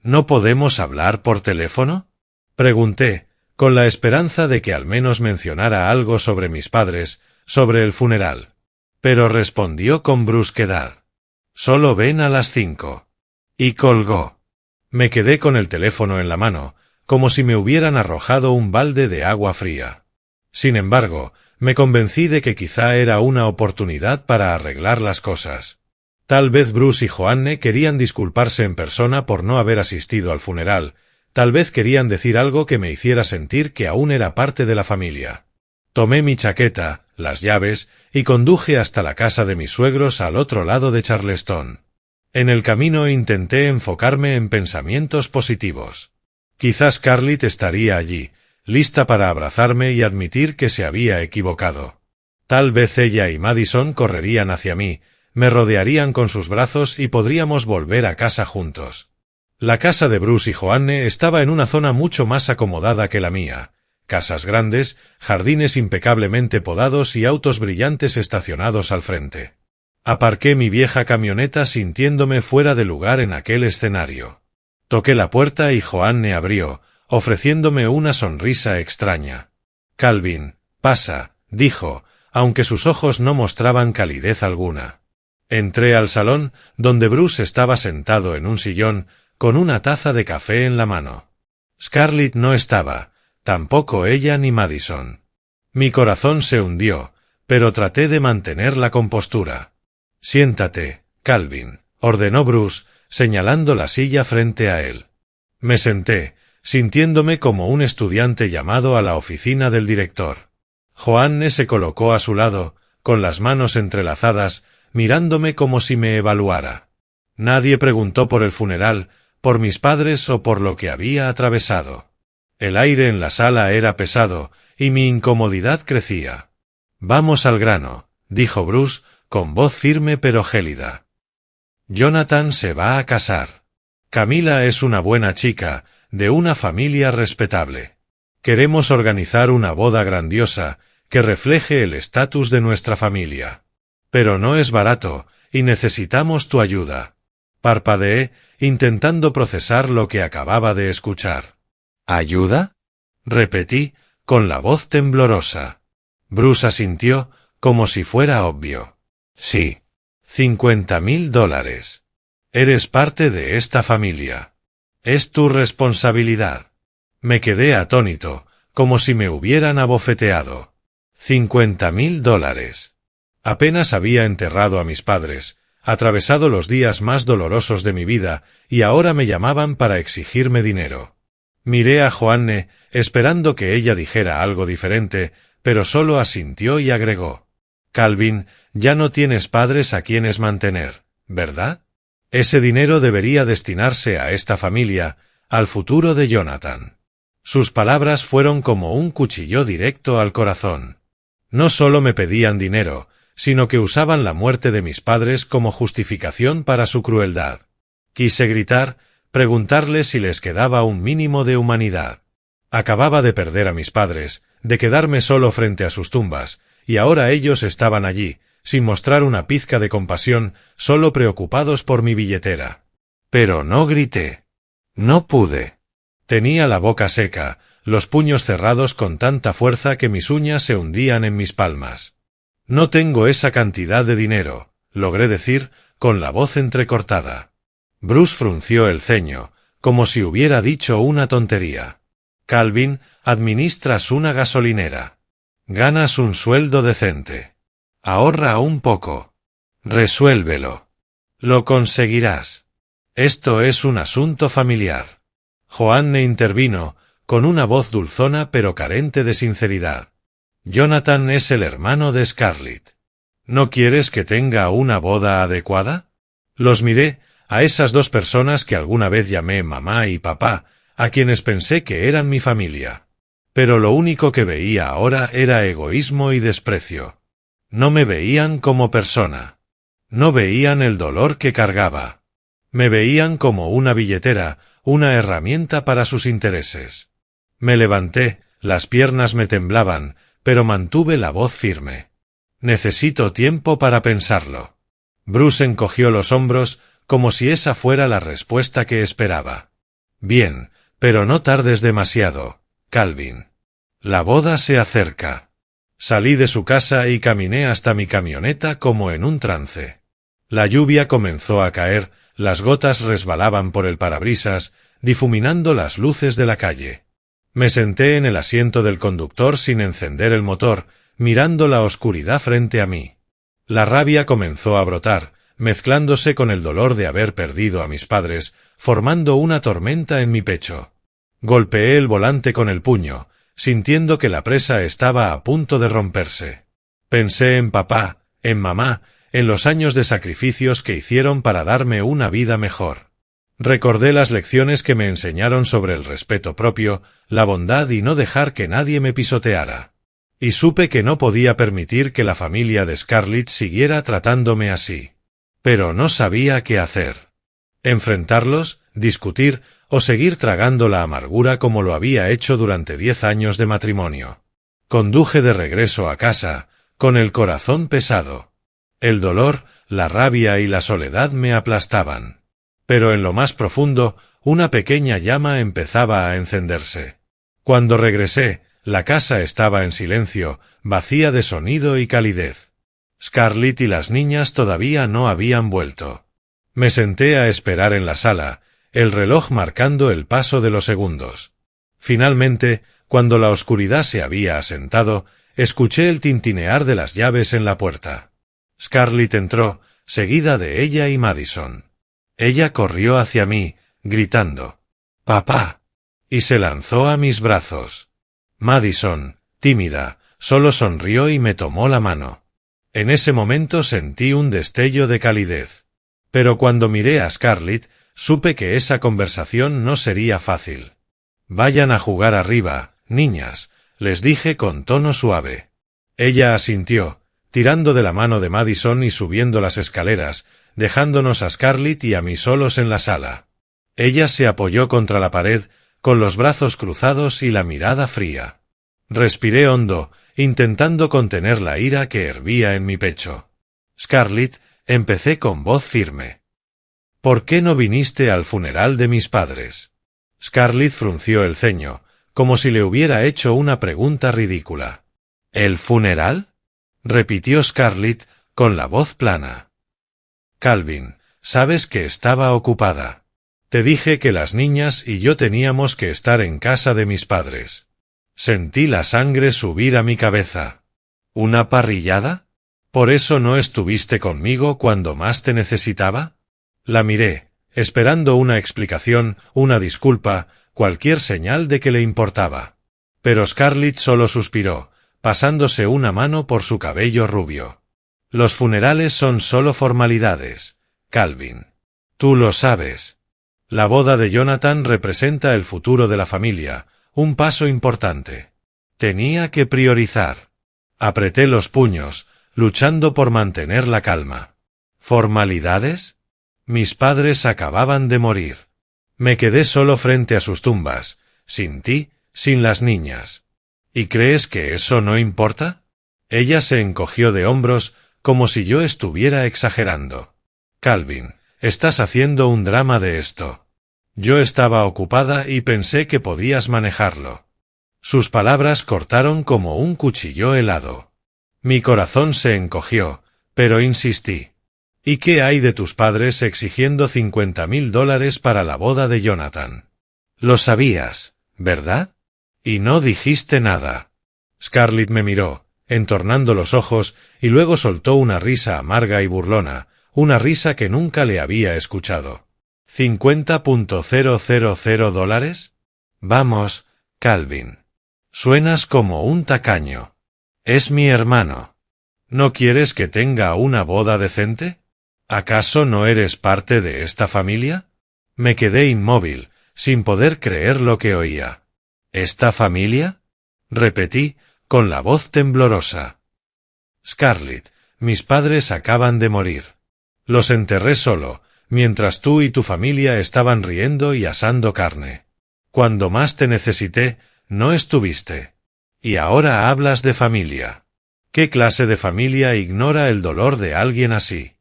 ¿No podemos hablar por teléfono? Pregunté, con la esperanza de que al menos mencionara algo sobre mis padres, sobre el funeral. Pero respondió con brusquedad. «Solo ven a las 5». Y colgó. Me quedé con el teléfono en la mano, como si me hubieran arrojado un balde de agua fría. Sin embargo, me convencí de que quizá era una oportunidad para arreglar las cosas. Tal vez Bruce y Joanne querían disculparse en persona por no haber asistido al funeral, tal vez querían decir algo que me hiciera sentir que aún era parte de la familia. Tomé mi chaqueta, las llaves, y conduje hasta la casa de mis suegros al otro lado de Charleston. En el camino intenté enfocarme en pensamientos positivos. Quizás Scarlett estaría allí, lista para abrazarme y admitir que se había equivocado. Tal vez ella y Madison correrían hacia mí, me rodearían con sus brazos y podríamos volver a casa juntos. La casa de Bruce y Joanne estaba en una zona mucho más acomodada que la mía. Casas grandes, jardines impecablemente podados y autos brillantes estacionados al frente. Aparqué mi vieja camioneta sintiéndome fuera de lugar en aquel escenario. Toqué la puerta y Joanne abrió, ofreciéndome una sonrisa extraña. «Calvin, pasa», dijo, aunque sus ojos no mostraban calidez alguna. Entré al salón, donde Bruce estaba sentado en un sillón, con una taza de café en la mano. Scarlett no estaba, tampoco ella ni Madison. Mi corazón se hundió, pero traté de mantener la compostura. «Siéntate, Calvin», ordenó Bruce, señalando la silla frente a él. Me senté, sintiéndome como un estudiante llamado a la oficina del director. Joanne se colocó a su lado, con las manos entrelazadas, mirándome como si me evaluara. Nadie preguntó por el funeral, por mis padres o por lo que había atravesado. El aire en la sala era pesado, y mi incomodidad crecía. «Vamos al grano», dijo Bruce, con voz firme pero gélida. «Jonathan se va a casar. Camila es una buena chica, de una familia respetable. Queremos organizar una boda grandiosa, que refleje el estatus de nuestra familia. Pero no es barato, y necesitamos tu ayuda». Parpadeé, intentando procesar lo que acababa de escuchar. «¿Ayuda?», repetí, con la voz temblorosa. Bruce asintió, como si fuera obvio. «Sí. $50,000. Eres parte de esta familia. Es tu responsabilidad». Me quedé atónito, como si me hubieran abofeteado. $50,000. Apenas había enterrado a mis padres, atravesado los días más dolorosos de mi vida, y ahora me llamaban para exigirme dinero. Miré a Joanne, esperando que ella dijera algo diferente, pero solo asintió y agregó: «Calvin, ya no tienes padres a quienes mantener, ¿verdad? Ese dinero debería destinarse a esta familia, al futuro de Jonathan». Sus palabras fueron como un cuchillo directo al corazón. No solo me pedían dinero, sino que usaban la muerte de mis padres como justificación para su crueldad. Quise gritar, preguntarles si les quedaba un mínimo de humanidad. Acababa de perder a mis padres, de quedarme solo frente a sus tumbas, y ahora ellos estaban allí, sin mostrar una pizca de compasión, solo preocupados por mi billetera. Pero no grité. No pude. Tenía la boca seca, los puños cerrados con tanta fuerza que mis uñas se hundían en mis palmas. «No tengo esa cantidad de dinero», logré decir, con la voz entrecortada. Bruce frunció el ceño, como si hubiera dicho una tontería. «Calvin, administras una gasolinera. Ganas un sueldo decente. Ahorra un poco. Resuélvelo. Lo conseguirás. Esto es un asunto familiar». Joanne intervino, con una voz dulzona pero carente de sinceridad. «Jonathan es el hermano de Scarlett. ¿No quieres que tenga una boda adecuada?» Los miré, a esas dos personas que alguna vez llamé mamá y papá, a quienes pensé que eran mi familia. Pero lo único que veía ahora era egoísmo y desprecio. No me veían como persona. No veían el dolor que cargaba. Me veían como una billetera, una herramienta para sus intereses. Me levanté, las piernas me temblaban, pero mantuve la voz firme. Necesito tiempo para pensarlo. Bruce encogió los hombros, como si esa fuera la respuesta que esperaba. Bien, pero no tardes demasiado, Calvin. La boda se acerca. Salí de su casa y caminé hasta mi camioneta como en un trance. La lluvia comenzó a caer, las gotas resbalaban por el parabrisas, difuminando las luces de la calle. Me senté en el asiento del conductor sin encender el motor, mirando la oscuridad frente a mí. La rabia comenzó a brotar, mezclándose con el dolor de haber perdido a mis padres, formando una tormenta en mi pecho. Golpeé el volante con el puño, sintiendo que la presa estaba a punto de romperse. Pensé en papá, en mamá, en los años de sacrificios que hicieron para darme una vida mejor. Recordé las lecciones que me enseñaron sobre el respeto propio, la bondad y no dejar que nadie me pisoteara. Y supe que no podía permitir que la familia de Scarlett siguiera tratándome así. Pero no sabía qué hacer. Enfrentarlos, discutir o seguir tragando la amargura como lo había hecho durante 10 años de matrimonio. Conduje de regreso a casa, con el corazón pesado. El dolor, la rabia y la soledad me aplastaban. Pero en lo más profundo, una pequeña llama empezaba a encenderse. Cuando regresé, la casa estaba en silencio, vacía de sonido y calidez. Scarlett y las niñas todavía no habían vuelto. Me senté a esperar en la sala, el reloj marcando el paso de los segundos. Finalmente, cuando la oscuridad se había asentado, escuché el tintinear de las llaves en la puerta. Scarlett entró, seguida de ella y Madison. Ella corrió hacia mí, gritando, «¡Papá!», y se lanzó a mis brazos. Madison, tímida, solo sonrió y me tomó la mano. En ese momento sentí un destello de calidez. Pero cuando miré a Scarlett, supe que esa conversación no sería fácil. «Vayan a jugar arriba, niñas», les dije con tono suave. Ella asintió, tirando de la mano de Madison y subiendo las escaleras, dejándonos a Scarlett y a mí solos en la sala. Ella se apoyó contra la pared, con los brazos cruzados y la mirada fría. Respiré hondo, intentando contener la ira que hervía en mi pecho. «Scarlett», empecé con voz firme. «¿Por qué no viniste al funeral de mis padres?» Scarlett frunció el ceño, como si le hubiera hecho una pregunta ridícula. «¿El funeral?», repitió Scarlett, con la voz plana. «Calvin, sabes que estaba ocupada. Te dije que las niñas y yo teníamos que estar en casa de mis padres». Sentí la sangre subir a mi cabeza. «¿Una parrillada? ¿Por eso no estuviste conmigo cuando más te necesitaba?». La miré, esperando una explicación, una disculpa, cualquier señal de que le importaba. Pero Scarlett solo suspiró, pasándose una mano por su cabello rubio. «Los funerales son solo formalidades, Calvin. Tú lo sabes. La boda de Jonathan representa el futuro de la familia, un paso importante. Tenía que priorizar». Apreté los puños, luchando por mantener la calma. «¿Formalidades? Mis padres acababan de morir. Me quedé solo frente a sus tumbas, sin ti, sin las niñas. ¿Y crees que eso no importa?». Ella se encogió de hombros, como si yo estuviera exagerando. «Calvin, estás haciendo un drama de esto. Yo estaba ocupada y pensé que podías manejarlo». Sus palabras cortaron como un cuchillo helado. Mi corazón se encogió, pero insistí. «¿Y qué hay de tus padres exigiendo $50,000 para la boda de Jonathan? Lo sabías, ¿verdad? Y no dijiste nada». Scarlett me miró, entornando los ojos, y luego soltó una risa amarga y burlona, una risa que nunca le había escuchado. $50,000? Vamos, Calvin. Suenas como un tacaño. Es mi hermano. ¿No quieres que tenga una boda decente? ¿Acaso no eres parte de esta familia? Me quedé inmóvil, sin poder creer lo que oía. ¿Esta familia? Repetí, con la voz temblorosa. Scarlett, mis padres acaban de morir. Los enterré solo, mientras tú y tu familia estaban riendo y asando carne. Cuando más te necesité, no estuviste. Y ahora hablas de familia. ¿Qué clase de familia ignora el dolor de alguien así?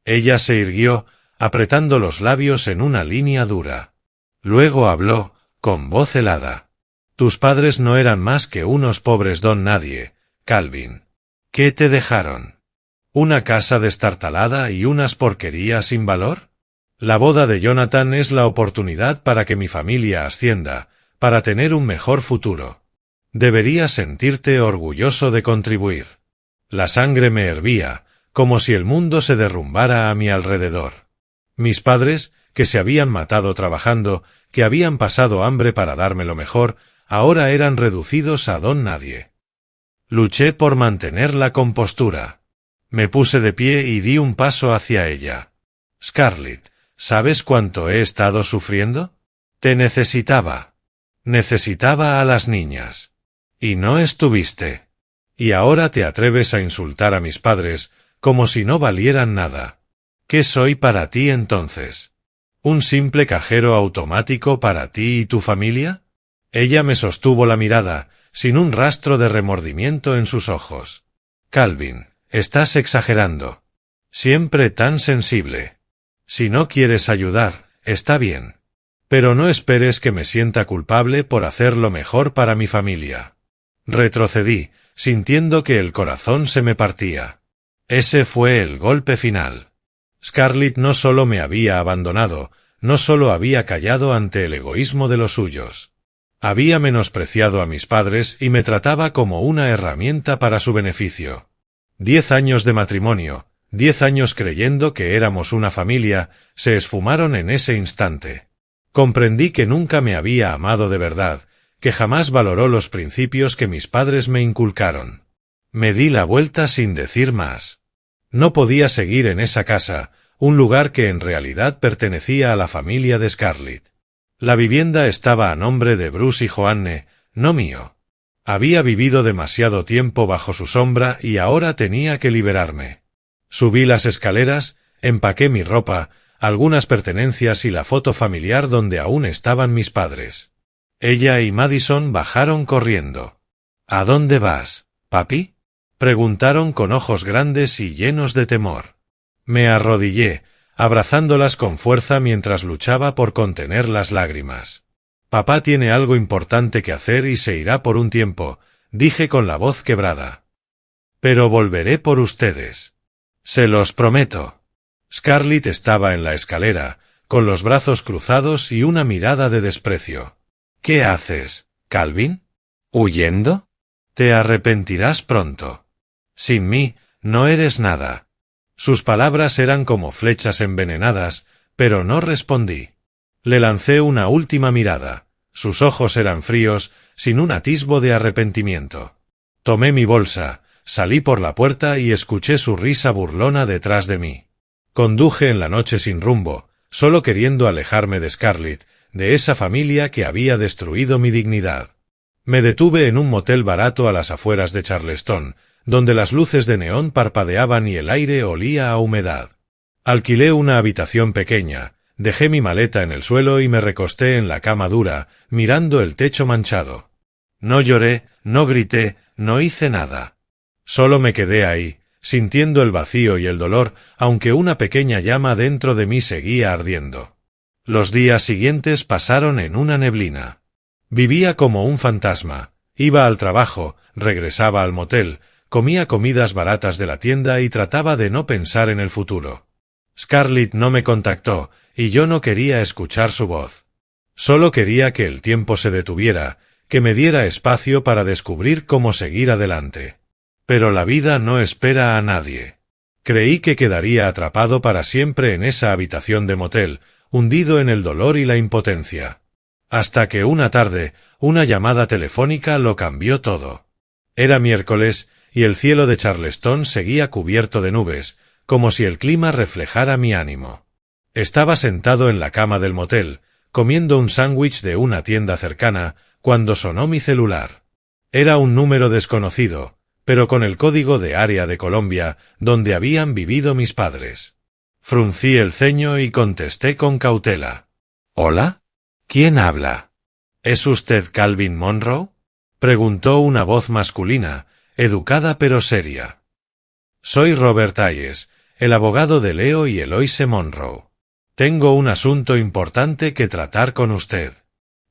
Ella se irguió, apretando los labios en una línea dura. Luego habló, con voz helada. Tus padres no eran más que unos pobres don nadie, Calvin. ¿Qué te dejaron? ¿Una casa destartalada y unas porquerías sin valor? La boda de Jonathan es la oportunidad para que mi familia ascienda, para tener un mejor futuro. Deberías sentirte orgulloso de contribuir. La sangre me hervía, como si el mundo se derrumbara a mi alrededor. Mis padres, que se habían matado trabajando, que habían pasado hambre para darme lo mejor, ahora eran reducidos a don nadie. Luché por mantener la compostura. Me puse de pie y di un paso hacia ella. Scarlett, ¿sabes cuánto he estado sufriendo? Te necesitaba. Necesitaba a las niñas. Y no estuviste. Y ahora te atreves a insultar a mis padres, como si no valieran nada. ¿Qué soy para ti entonces? ¿Un simple cajero automático para ti y tu familia? Ella me sostuvo la mirada, sin un rastro de remordimiento en sus ojos. Calvin, estás exagerando. Siempre tan sensible. Si no quieres ayudar, está bien. Pero no esperes que me sienta culpable por hacer lo mejor para mi familia. Retrocedí, sintiendo que el corazón se me partía. Ese fue el golpe final. Scarlett no solo me había abandonado, no solo había callado ante el egoísmo de los suyos. Había menospreciado a mis padres y me trataba como una herramienta para su beneficio. 10 años de matrimonio, 10 años creyendo que éramos una familia, se esfumaron en ese instante. Comprendí que nunca me había amado de verdad, que jamás valoró los principios que mis padres me inculcaron. Me di la vuelta sin decir más. No podía seguir en esa casa, un lugar que en realidad pertenecía a la familia de Scarlett. La vivienda estaba a nombre de Bruce y Joanne, no mío. Había vivido demasiado tiempo bajo su sombra y ahora tenía que liberarme. Subí las escaleras, empaqué mi ropa, algunas pertenencias y la foto familiar donde aún estaban mis padres. Ella y Madison bajaron corriendo. ¿A dónde vas, papi? Preguntaron con ojos grandes y llenos de temor. Me arrodillé, abrazándolas con fuerza mientras luchaba por contener las lágrimas. Papá tiene algo importante que hacer y se irá por un tiempo, dije con la voz quebrada. Pero volveré por ustedes. Se los prometo. Scarlett estaba en la escalera, con los brazos cruzados y una mirada de desprecio. ¿Qué haces, Calvin? ¿Huyendo? Te arrepentirás pronto. Sin mí, no eres nada. Sus palabras eran como flechas envenenadas, pero no respondí. Le lancé una última mirada. Sus ojos eran fríos, sin un atisbo de arrepentimiento. Tomé mi bolsa, salí por la puerta y escuché su risa burlona detrás de mí. Conduje en la noche sin rumbo, solo queriendo alejarme de Scarlett, de esa familia que había destruido mi dignidad. Me detuve en un motel barato a las afueras de Charleston, donde las luces de neón parpadeaban y el aire olía a humedad. Alquilé una habitación pequeña, dejé mi maleta en el suelo y me recosté en la cama dura, mirando el techo manchado. No lloré, no grité, no hice nada. Solo me quedé ahí, sintiendo el vacío y el dolor, aunque una pequeña llama dentro de mí seguía ardiendo. Los días siguientes pasaron en una neblina. Vivía como un fantasma. Iba al trabajo, regresaba al motel, comía comidas baratas de la tienda y trataba de no pensar en el futuro. Scarlett no me contactó, y yo no quería escuchar su voz. Solo quería que el tiempo se detuviera, que me diera espacio para descubrir cómo seguir adelante. Pero la vida no espera a nadie. Creí que quedaría atrapado para siempre en esa habitación de motel, hundido en el dolor y la impotencia. Hasta que una tarde, una llamada telefónica lo cambió todo. Era miércoles, y el cielo de Charleston seguía cubierto de nubes, como si el clima reflejara mi ánimo. Estaba sentado en la cama del motel, comiendo un sándwich de una tienda cercana, cuando sonó mi celular. Era un número desconocido, pero con el código de área de Colombia, donde habían vivido mis padres. Fruncí el ceño y contesté con cautela. «¿Hola? ¿Quién habla? ¿Es usted Calvin Monroe?», preguntó una voz masculina, educada pero seria. «Soy Robert Hayes, el abogado de Leo y Eloise Monroe. Tengo un asunto importante que tratar con usted.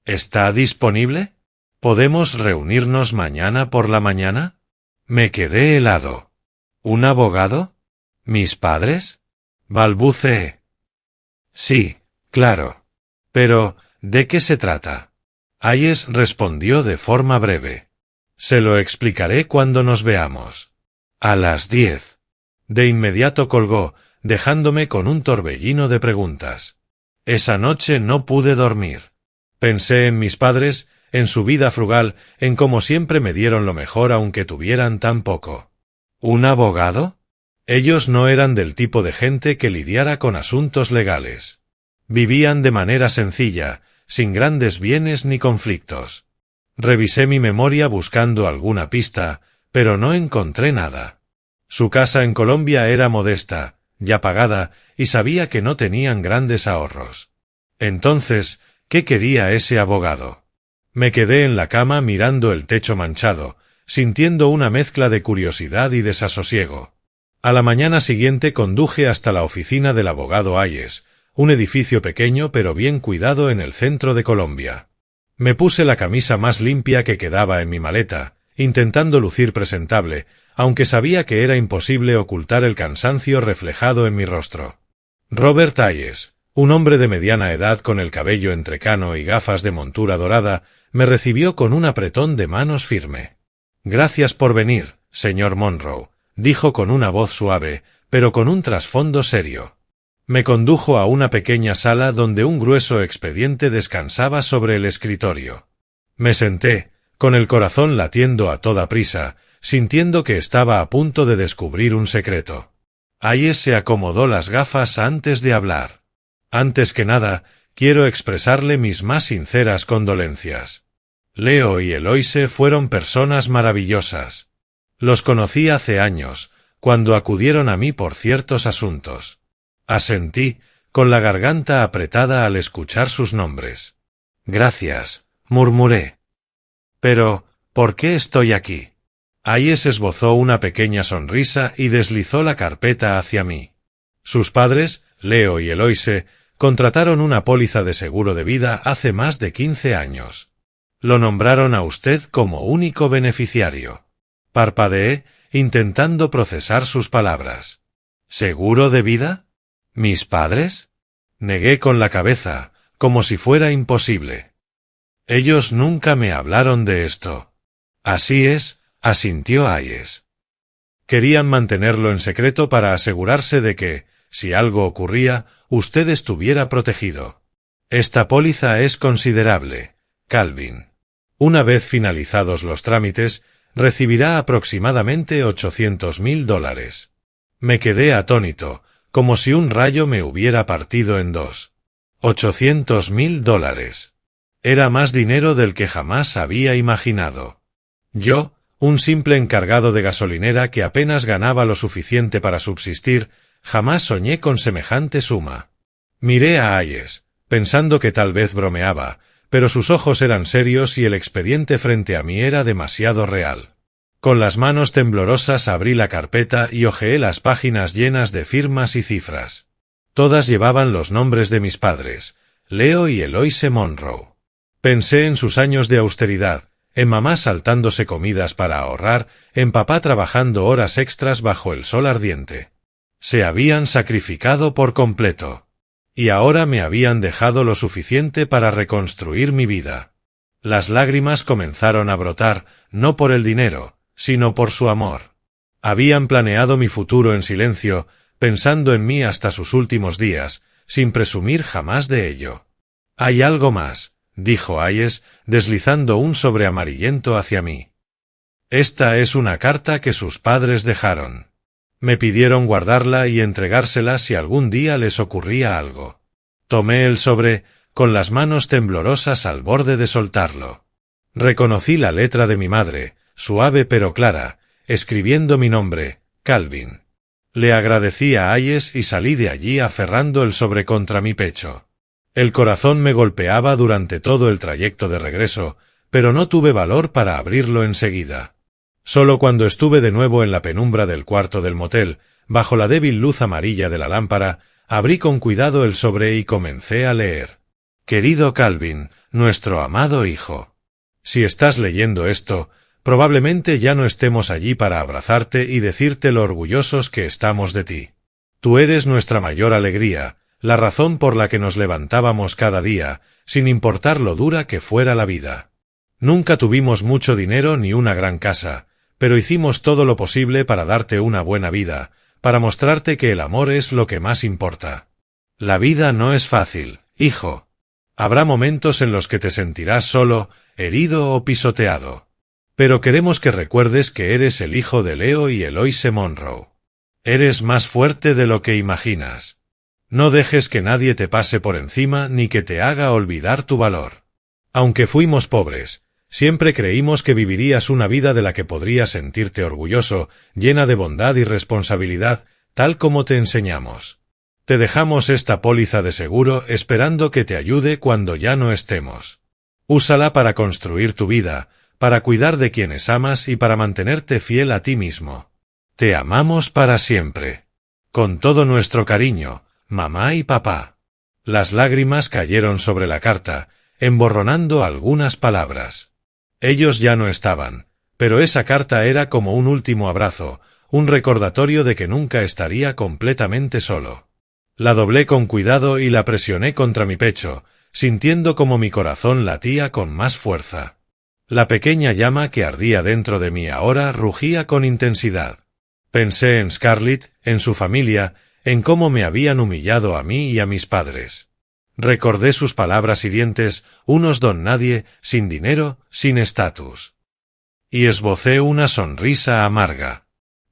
¿Está disponible? ¿Podemos reunirnos mañana por la mañana?». Me quedé helado. ¿Un abogado? ¿Mis padres?, balbuceé. Sí, claro. Pero, ¿de qué se trata? Hayes respondió de forma breve. Se lo explicaré cuando nos veamos. A las 10. De inmediato colgó, dejándome con un torbellino de preguntas. Esa noche no pude dormir. Pensé en mis padres, en su vida frugal, en cómo siempre me dieron lo mejor aunque tuvieran tan poco. ¿Un abogado? Ellos no eran del tipo de gente que lidiara con asuntos legales. Vivían de manera sencilla, sin grandes bienes ni conflictos. Revisé mi memoria buscando alguna pista, pero no encontré nada. Su casa en Colombia era modesta, ya pagada, y sabía que no tenían grandes ahorros. Entonces, ¿qué quería ese abogado? Me quedé en la cama mirando el techo manchado, sintiendo una mezcla de curiosidad y desasosiego. A la mañana siguiente conduje hasta la oficina del abogado Hayes, un edificio pequeño pero bien cuidado en el centro de Colombia. Me puse la camisa más limpia que quedaba en mi maleta, intentando lucir presentable, aunque sabía que era imposible ocultar el cansancio reflejado en mi rostro. Robert Hayes, un hombre de mediana edad con el cabello entrecano y gafas de montura dorada, me recibió con un apretón de manos firme. «Gracias por venir, señor Monroe», dijo con una voz suave, pero con un trasfondo serio. Me condujo a una pequeña sala donde un grueso expediente descansaba sobre el escritorio. Me senté, con el corazón latiendo a toda prisa, sintiendo que estaba a punto de descubrir un secreto. Hayes se acomodó las gafas antes de hablar. «Antes que nada, quiero expresarle mis más sinceras condolencias. Leo y Eloise fueron personas maravillosas. Los conocí hace años, cuando acudieron a mí por ciertos asuntos». Asentí, con la garganta apretada al escuchar sus nombres. «Gracias», murmuré. «Pero, ¿por qué estoy aquí?». Hayes esbozó una pequeña sonrisa y deslizó la carpeta hacia mí. Sus padres, Leo y Eloise, contrataron una póliza de seguro de vida hace más de 15 años. Lo nombraron a usted como único beneficiario. Parpadeé, intentando procesar sus palabras. ¿Seguro de vida? ¿Mis padres? Negué con la cabeza, como si fuera imposible. Ellos nunca me hablaron de esto. Así es, asintió Hayes. Querían mantenerlo en secreto para asegurarse de que, si algo ocurría, usted estuviera protegido. Esta póliza es considerable, Calvin. Una vez finalizados los trámites, recibirá aproximadamente $800,000. Me quedé atónito, como si un rayo me hubiera partido en dos. $800,000. Era más dinero del que jamás había imaginado. Yo, un simple encargado de gasolinera que apenas ganaba lo suficiente para subsistir, jamás soñé con semejante suma. Miré a Hayes, pensando que tal vez bromeaba, pero sus ojos eran serios y el expediente frente a mí era demasiado real. Con las manos temblorosas abrí la carpeta y hojeé las páginas llenas de firmas y cifras. Todas llevaban los nombres de mis padres, Leo y Eloise Monroe. Pensé en sus años de austeridad, en mamá saltándose comidas para ahorrar, en papá trabajando horas extras bajo el sol ardiente. Se habían sacrificado por completo. Y ahora me habían dejado lo suficiente para reconstruir mi vida. Las lágrimas comenzaron a brotar, no por el dinero, sino por su amor. Habían planeado mi futuro en silencio, pensando en mí hasta sus últimos días, sin presumir jamás de ello. «Hay algo más», dijo Hayes, deslizando un sobre amarillento hacia mí. «Esta es una carta que sus padres dejaron. Me pidieron guardarla y entregársela si algún día les ocurría algo». Tomé el sobre, con las manos temblorosas al borde de soltarlo. Reconocí la letra de mi madre, suave pero clara, escribiendo mi nombre, Calvin. Le agradecí a Hayes y salí de allí aferrando el sobre contra mi pecho. El corazón me golpeaba durante todo el trayecto de regreso, pero no tuve valor para abrirlo enseguida. Solo cuando estuve de nuevo en la penumbra del cuarto del motel, bajo la débil luz amarilla de la lámpara, abrí con cuidado el sobre y comencé a leer. Querido Calvin, nuestro amado hijo. Si estás leyendo esto, probablemente ya no estemos allí para abrazarte y decirte lo orgullosos que estamos de ti. Tú eres nuestra mayor alegría, la razón por la que nos levantábamos cada día, sin importar lo dura que fuera la vida. Nunca tuvimos mucho dinero ni una gran casa, pero hicimos todo lo posible para darte una buena vida, para mostrarte que el amor es lo que más importa. La vida no es fácil, hijo. Habrá momentos en los que te sentirás solo, herido o pisoteado. Pero queremos que recuerdes que eres el hijo de Leo y Eloise Monroe. Eres más fuerte de lo que imaginas. No dejes que nadie te pase por encima ni que te haga olvidar tu valor. Aunque fuimos pobres, siempre creímos que vivirías una vida de la que podrías sentirte orgulloso, llena de bondad y responsabilidad, tal como te enseñamos. Te dejamos esta póliza de seguro esperando que te ayude cuando ya no estemos. Úsala para construir tu vida, para cuidar de quienes amas y para mantenerte fiel a ti mismo. Te amamos para siempre. Con todo nuestro cariño, mamá y papá. Las lágrimas cayeron sobre la carta, emborronando algunas palabras. Ellos ya no estaban, pero esa carta era como un último abrazo, un recordatorio de que nunca estaría completamente solo. La doblé con cuidado y la presioné contra mi pecho, sintiendo como mi corazón latía con más fuerza. La pequeña llama que ardía dentro de mí ahora rugía con intensidad. Pensé en Scarlett, en su familia, en cómo me habían humillado a mí y a mis padres. Recordé sus palabras hirientes, unos don nadie, sin dinero, sin estatus. Y esbocé una sonrisa amarga.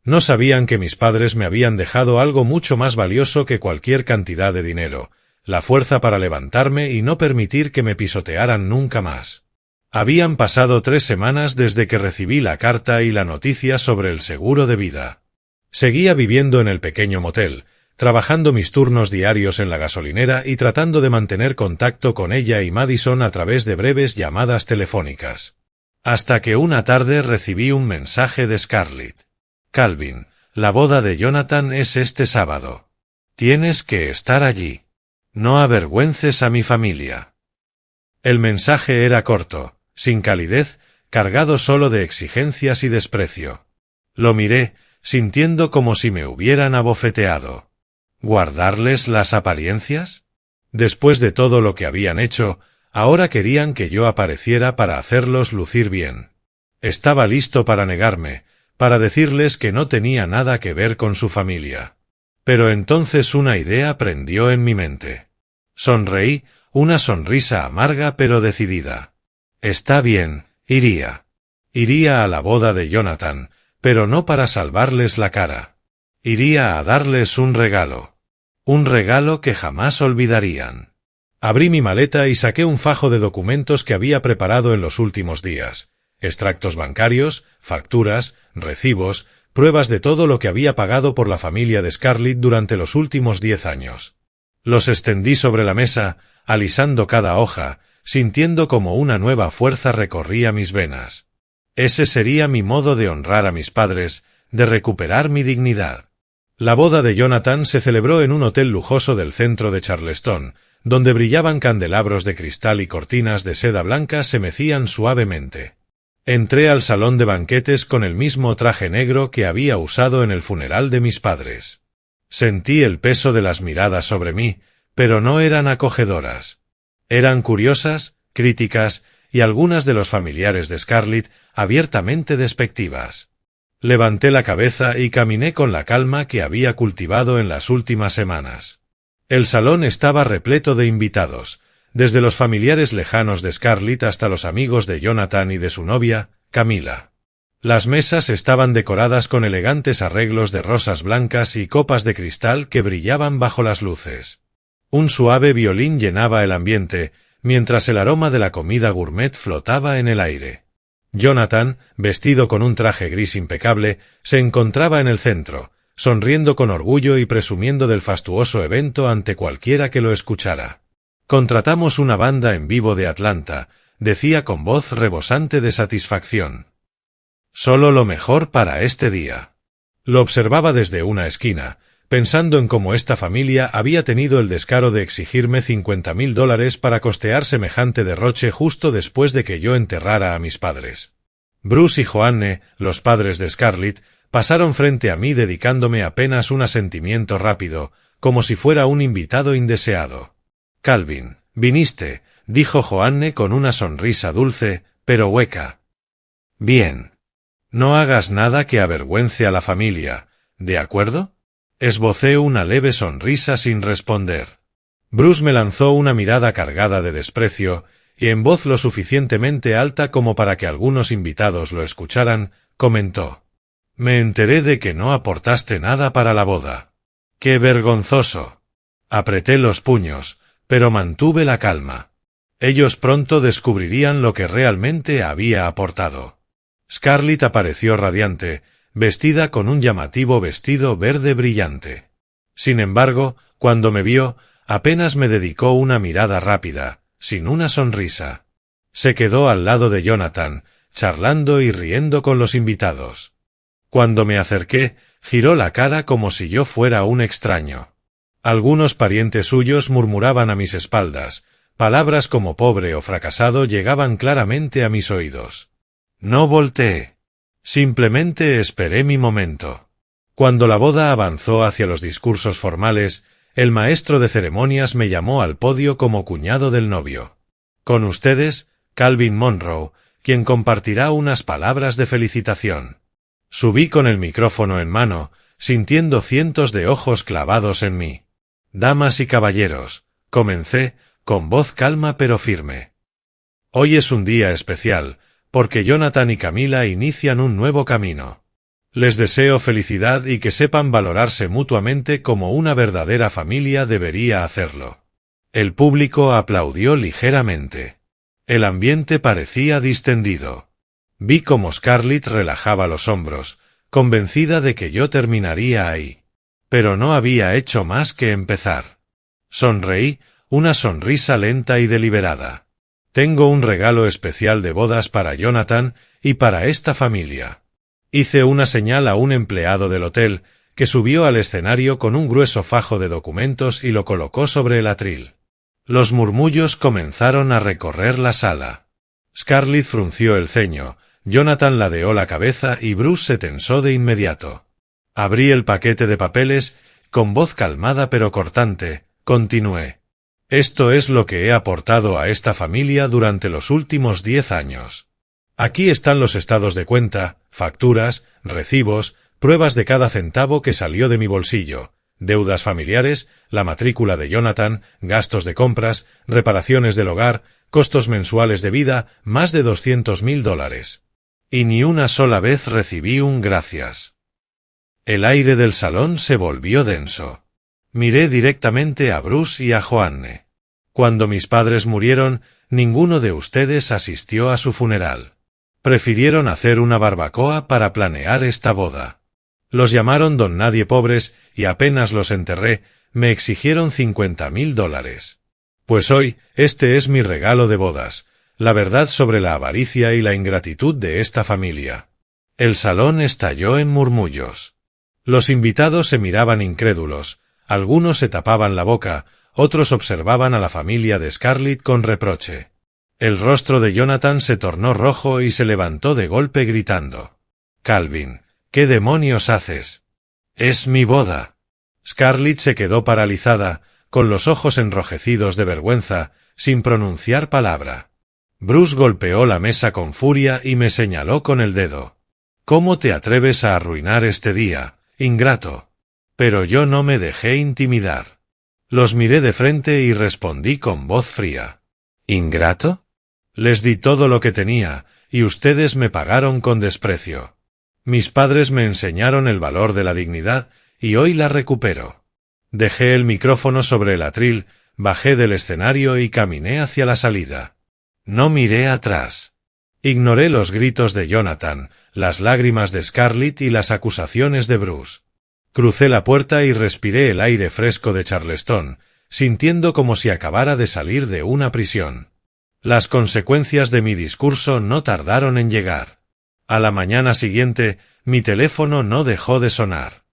No sabían que mis padres me habían dejado algo mucho más valioso que cualquier cantidad de dinero, la fuerza para levantarme y no permitir que me pisotearan nunca más. Habían pasado 3 semanas desde que recibí la carta y la noticia sobre el seguro de vida. Seguía viviendo en el pequeño motel, trabajando mis turnos diarios en la gasolinera y tratando de mantener contacto con ella y Madison a través de breves llamadas telefónicas. Hasta que una tarde recibí un mensaje de Scarlett. Calvin, la boda de Jonathan es este sábado. Tienes que estar allí. No avergüences a mi familia. El mensaje era corto, sin calidez, cargado solo de exigencias y desprecio. Lo miré, sintiendo como si me hubieran abofeteado. ¿Guardarles las apariencias? Después de todo lo que habían hecho, ahora querían que yo apareciera para hacerlos lucir bien. Estaba listo para negarme, para decirles que no tenía nada que ver con su familia. Pero entonces una idea prendió en mi mente. Sonreí, una sonrisa amarga pero decidida. Está bien, iría. Iría a la boda de Jonathan, pero no para salvarles la cara. Iría a darles un regalo. Un regalo que jamás olvidarían. Abrí mi maleta y saqué un fajo de documentos que había preparado en los últimos días. Extractos bancarios, facturas, recibos, pruebas de todo lo que había pagado por la familia de Scarlett durante los últimos 10 años. Los extendí sobre la mesa, alisando cada hoja, sintiendo como una nueva fuerza recorría mis venas. Ese sería mi modo de honrar a mis padres, de recuperar mi dignidad. La boda de Jonathan se celebró en un hotel lujoso del centro de Charleston, donde brillaban candelabros de cristal y cortinas de seda blanca se mecían suavemente. Entré al salón de banquetes con el mismo traje negro que había usado en el funeral de mis padres. Sentí el peso de las miradas sobre mí, pero no eran acogedoras. Eran curiosas, críticas, y algunas de los familiares de Scarlett abiertamente despectivas. Levanté la cabeza y caminé con la calma que había cultivado en las últimas semanas. El salón estaba repleto de invitados, desde los familiares lejanos de Scarlett hasta los amigos de Jonathan y de su novia, Camila. Las mesas estaban decoradas con elegantes arreglos de rosas blancas y copas de cristal que brillaban bajo las luces. Un suave violín llenaba el ambiente, mientras el aroma de la comida gourmet flotaba en el aire. Jonathan, vestido con un traje gris impecable, se encontraba en el centro, sonriendo con orgullo y presumiendo del fastuoso evento ante cualquiera que lo escuchara. «Contratamos una banda en vivo de Atlanta», decía con voz rebosante de satisfacción. «Solo lo mejor para este día». Lo observaba desde una esquina, pensando en cómo esta familia había tenido el descaro de exigirme $50,000 para costear semejante derroche justo después de que yo enterrara a mis padres. Bruce y Joanne, los padres de Scarlett, pasaron frente a mí dedicándome apenas un asentimiento rápido, como si fuera un invitado indeseado. «Calvin, viniste», dijo Joanne con una sonrisa dulce, pero hueca. «Bien. No hagas nada que avergüence a la familia, ¿de acuerdo?» Esbocé una leve sonrisa sin responder. Bruce me lanzó una mirada cargada de desprecio, y en voz lo suficientemente alta como para que algunos invitados lo escucharan, comentó: «Me enteré de que no aportaste nada para la boda. ¡Qué vergonzoso!». Apreté los puños, pero mantuve la calma. Ellos pronto descubrirían lo que realmente había aportado. Scarlett apareció radiante, vestida con un llamativo vestido verde brillante. Sin embargo, cuando me vio, apenas me dedicó una mirada rápida, sin una sonrisa. Se quedó al lado de Jonathan, charlando y riendo con los invitados. Cuando me acerqué, giró la cara como si yo fuera un extraño. Algunos parientes suyos murmuraban a mis espaldas, palabras como pobre o fracasado llegaban claramente a mis oídos. No volteé. Simplemente esperé mi momento. Cuando la boda avanzó hacia los discursos formales, el maestro de ceremonias me llamó al podio como cuñado del novio. Con ustedes, Calvin Monroe, quien compartirá unas palabras de felicitación. Subí con el micrófono en mano, sintiendo cientos de ojos clavados en mí. «Damas y caballeros», comencé, con voz calma pero firme. «Hoy es un día especial, porque Jonathan y Camila inician un nuevo camino. Les deseo felicidad y que sepan valorarse mutuamente como una verdadera familia debería hacerlo». El público aplaudió ligeramente. El ambiente parecía distendido. Vi cómo Scarlett relajaba los hombros, convencida de que yo terminaría ahí. Pero no había hecho más que empezar. Sonreí, una sonrisa lenta y deliberada. «Tengo un regalo especial de bodas para Jonathan y para esta familia». Hice una señal a un empleado del hotel, que subió al escenario con un grueso fajo de documentos y lo colocó sobre el atril. Los murmullos comenzaron a recorrer la sala. Scarlett frunció el ceño, Jonathan ladeó la cabeza y Bruce se tensó de inmediato. Abrí el paquete de papeles, con voz calmada pero cortante, continué. «Esto es lo que he aportado a esta familia durante los últimos 10 años. Aquí están los estados de cuenta, facturas, recibos, pruebas de cada centavo que salió de mi bolsillo, deudas familiares, la matrícula de Jonathan, gastos de compras, reparaciones del hogar, costos mensuales de vida, más de $200,000. Y ni una sola vez recibí un gracias». El aire del salón se volvió denso. Miré directamente a Bruce y a Joanne. «Cuando mis padres murieron, ninguno de ustedes asistió a su funeral. Prefirieron hacer una barbacoa para planear esta boda. Los llamaron don nadie pobres y apenas los enterré, me exigieron $50,000. Pues hoy, este es mi regalo de bodas, la verdad sobre la avaricia y la ingratitud de esta familia». El salón estalló en murmullos. Los invitados se miraban incrédulos, algunos se tapaban la boca, otros observaban a la familia de Scarlett con reproche. El rostro de Jonathan se tornó rojo y se levantó de golpe gritando: «Calvin, ¿qué demonios haces? Es mi boda». Scarlett se quedó paralizada, con los ojos enrojecidos de vergüenza, sin pronunciar palabra. Bruce golpeó la mesa con furia y me señaló con el dedo. «¿Cómo te atreves a arruinar este día, ingrato?» Pero yo no me dejé intimidar. Los miré de frente y respondí con voz fría: «¿Ingrato? Les di todo lo que tenía, y ustedes me pagaron con desprecio. Mis padres me enseñaron el valor de la dignidad, y hoy la recupero. Dejé el micrófono sobre el atril, bajé del escenario y caminé hacia la salida. No miré atrás. Ignoré los gritos de Jonathan, las lágrimas de Scarlett y las acusaciones de Bruce. Crucé la puerta y respiré el aire fresco de Charleston, sintiendo como si acabara de salir de una prisión. Las consecuencias de mi discurso no tardaron en llegar. A la mañana siguiente, mi teléfono no dejó de sonar.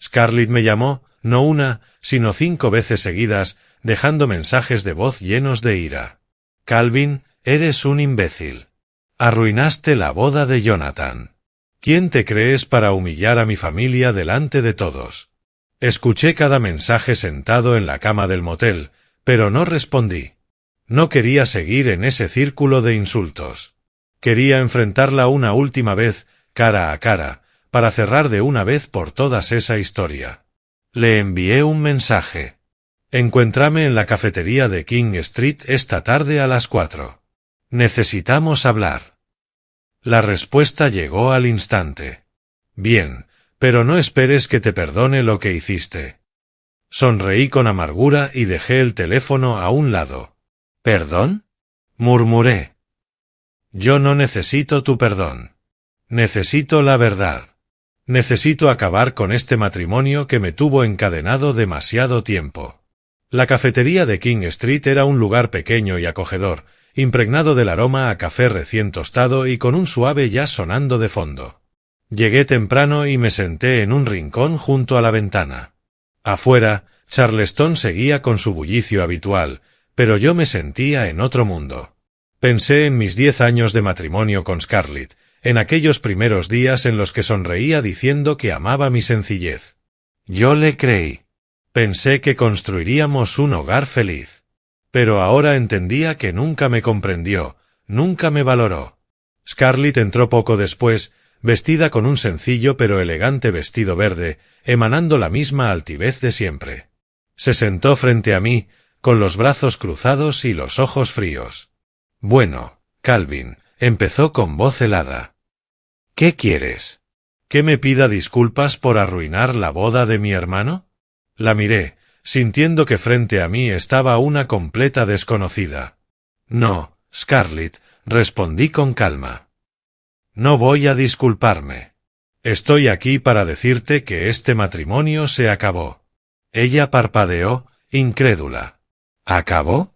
Scarlett me llamó, no una, sino 5 veces seguidas, dejando mensajes de voz llenos de ira. Calvin, eres un imbécil. Arruinaste la boda de Jonathan. ¿Quién te crees para humillar a mi familia delante de todos? Escuché cada mensaje sentado en la cama del motel, pero no respondí. No quería seguir en ese círculo de insultos. Quería enfrentarla una última vez, cara a cara, para cerrar de una vez por todas esa historia. Le envié un mensaje. Encuéntrame en la cafetería de King Street esta tarde a las 4. Necesitamos hablar. La respuesta llegó al instante. Bien, pero no esperes que te perdone lo que hiciste. Sonreí con amargura y dejé el teléfono a un lado. ¿Perdón? Murmuré. Yo no necesito tu perdón. Necesito la verdad. Necesito acabar con este matrimonio que me tuvo encadenado demasiado tiempo. La cafetería de King Street era un lugar pequeño y acogedor, impregnado del aroma a café recién tostado y con un suave jazz sonando de fondo. Llegué temprano y me senté en un rincón junto a la ventana. Afuera, Charleston seguía con su bullicio habitual, pero yo me sentía en otro mundo. Pensé en mis 10 años de matrimonio con Scarlett, en aquellos primeros días en los que sonreía diciendo que amaba mi sencillez. Yo le creí. Pensé que construiríamos un hogar feliz. Pero ahora entendía que nunca me comprendió, nunca me valoró. Scarlett entró poco después, vestida con un sencillo pero elegante vestido verde, emanando la misma altivez de siempre. Se sentó frente a mí, con los brazos cruzados y los ojos fríos. Bueno, Calvin, empezó con voz helada. ¿Qué quieres? ¿Que me pida disculpas por arruinar la boda de mi hermano? La miré, sintiendo que frente a mí estaba una completa desconocida. No, Scarlett, respondí con calma. No voy a disculparme. Estoy aquí para decirte que este matrimonio se acabó. Ella parpadeó, incrédula. ¿Acabó?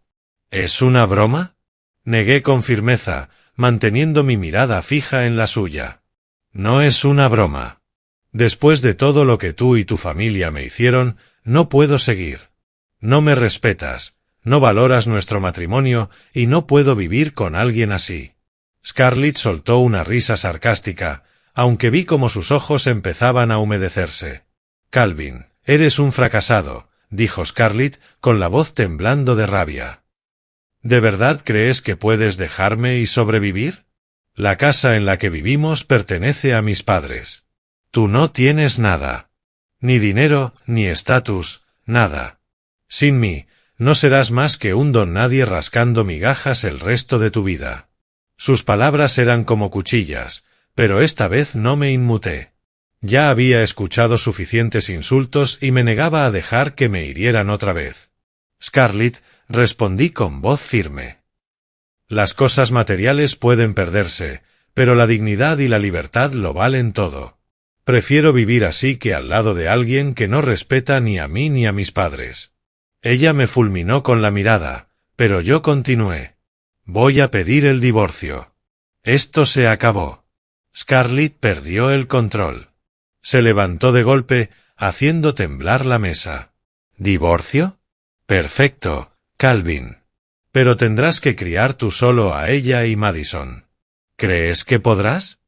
¿Es una broma? Negué con firmeza, manteniendo mi mirada fija en la suya. No es una broma. Después de todo lo que tú y tu familia me hicieron, no puedo seguir. No me respetas, no valoras nuestro matrimonio y no puedo vivir con alguien así. Scarlett soltó una risa sarcástica, aunque vi como sus ojos empezaban a humedecerse. Calvin, eres un fracasado, dijo Scarlett con la voz temblando de rabia. ¿De verdad crees que puedes dejarme y sobrevivir? La casa en la que vivimos pertenece a mis padres. Tú no tienes nada. Ni dinero, ni estatus, nada. Sin mí, no serás más que un don nadie rascando migajas el resto de tu vida. Sus palabras eran como cuchillas, pero esta vez no me inmuté. Ya había escuchado suficientes insultos y me negaba a dejar que me hirieran otra vez. Scarlett, respondí con voz firme. Las cosas materiales pueden perderse, pero la dignidad y la libertad lo valen todo. Prefiero vivir así que al lado de alguien que no respeta ni a mí ni a mis padres. Ella me fulminó con la mirada, pero yo continué. Voy a pedir el divorcio. Esto se acabó. Scarlett perdió el control. Se levantó de golpe, haciendo temblar la mesa. ¿Divorcio? Perfecto, Calvin. Pero tendrás que criar tú solo a ella y Madison. ¿Crees que podrás?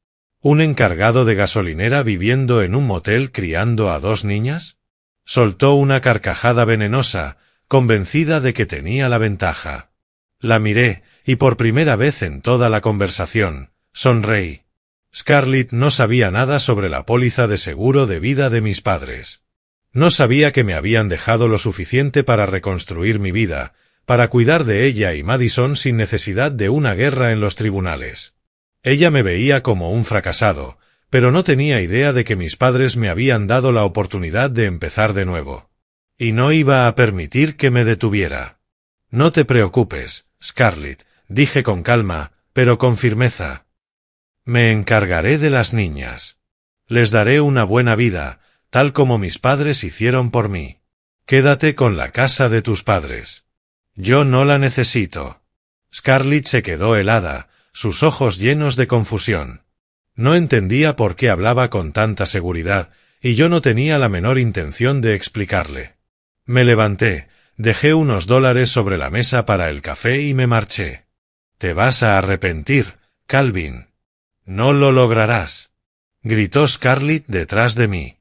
¿Un encargado de gasolinera viviendo en un motel criando a 2 niñas? Soltó una carcajada venenosa, convencida de que tenía la ventaja. La miré, y por primera vez en toda la conversación, sonreí. Scarlett no sabía nada sobre la póliza de seguro de vida de mis padres. No sabía que me habían dejado lo suficiente para reconstruir mi vida, para cuidar de ella y Madison sin necesidad de una guerra en los tribunales. Ella me veía como un fracasado, pero no tenía idea de que mis padres me habían dado la oportunidad de empezar de nuevo. y no iba a permitir que me detuviera. No te preocupes, Scarlett, dije con calma, pero con firmeza. Me encargaré de las niñas. Les daré una buena vida, tal como mis padres hicieron por mí. Quédate con la casa de tus padres. Yo no la necesito. Scarlett se quedó helada, sus ojos llenos de confusión. No entendía por qué hablaba con tanta seguridad, y yo no tenía la menor intención de explicarle. Me levanté, dejé unos $1 sobre la mesa para el café y me marché. Te vas a arrepentir, Calvin. No lo lograrás, gritó Scarlett detrás de mí.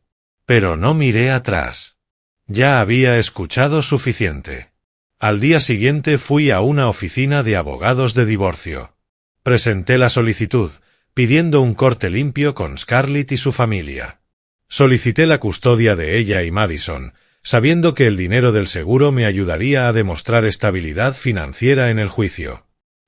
Pero no miré atrás. Ya había escuchado suficiente. Al día siguiente fui a una oficina de abogados de divorcio. Presenté la solicitud, pidiendo un corte limpio con Scarlett y su familia. Solicité la custodia de ella y Madison, sabiendo que el dinero del seguro me ayudaría a demostrar estabilidad financiera en el juicio.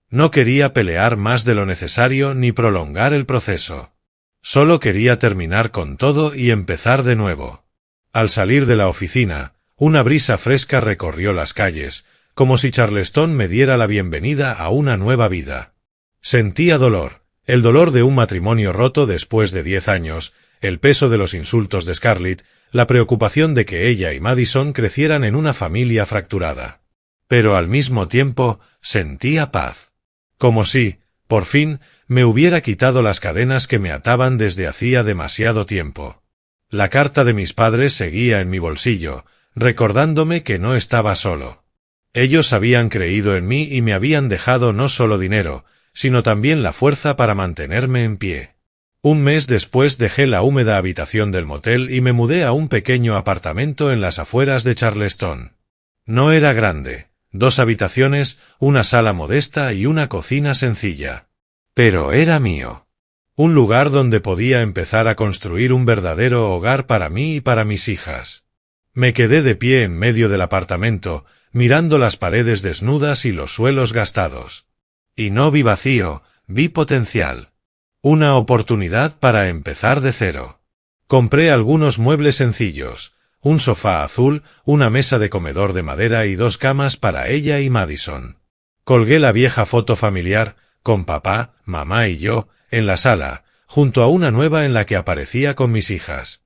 No quería pelear más de lo necesario ni prolongar el proceso. Solo quería terminar con todo y empezar de nuevo. Al salir de la oficina, una brisa fresca recorrió las calles, como si Charleston me diera la bienvenida a una nueva vida. Sentía dolor, el dolor de un matrimonio roto después de 10 años, el peso de los insultos de Scarlett, la preocupación de que ella y Madison crecieran en una familia fracturada. Pero al mismo tiempo, sentía paz. Como si, por fin, me hubiera quitado las cadenas que me ataban desde hacía demasiado tiempo. La carta de mis padres seguía en mi bolsillo, recordándome que no estaba solo. Ellos habían creído en mí y me habían dejado no solo dinero, sino también la fuerza para mantenerme en pie. Un mes después dejé la húmeda habitación del motel y me mudé a un pequeño apartamento en las afueras de Charleston. No era grande, 2 habitaciones, una sala modesta y una cocina sencilla. Pero era mío. Un lugar donde podía empezar a construir un verdadero hogar para mí y para mis hijas. Me quedé de pie en medio del apartamento, mirando las paredes desnudas y los suelos gastados. Y no vi vacío, vi potencial. Una oportunidad para empezar de cero. Compré algunos muebles sencillos, un sofá azul, una mesa de comedor de madera y 2 camas para ella y Madison. Colgué la vieja foto familiar, con papá, mamá y yo, en la sala, junto a una nueva en la que aparecía con mis hijas.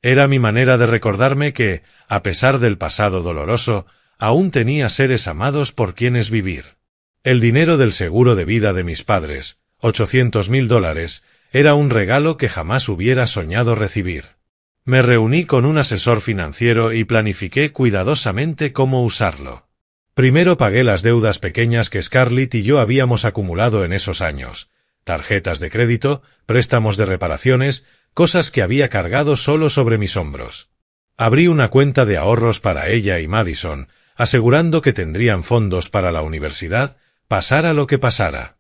Era mi manera de recordarme que, a pesar del pasado doloroso, aún tenía seres amados por quienes vivir. El dinero del seguro de vida de mis padres, $800,000, era un regalo que jamás hubiera soñado recibir. Me reuní con un asesor financiero y planifiqué cuidadosamente cómo usarlo. Primero pagué las deudas pequeñas que Scarlett y yo habíamos acumulado en esos años. Tarjetas de crédito, préstamos de reparaciones, cosas que había cargado solo sobre mis hombros. Abrí una cuenta de ahorros para ella y Madison, asegurando que tendrían fondos para la universidad, pasara lo que pasara.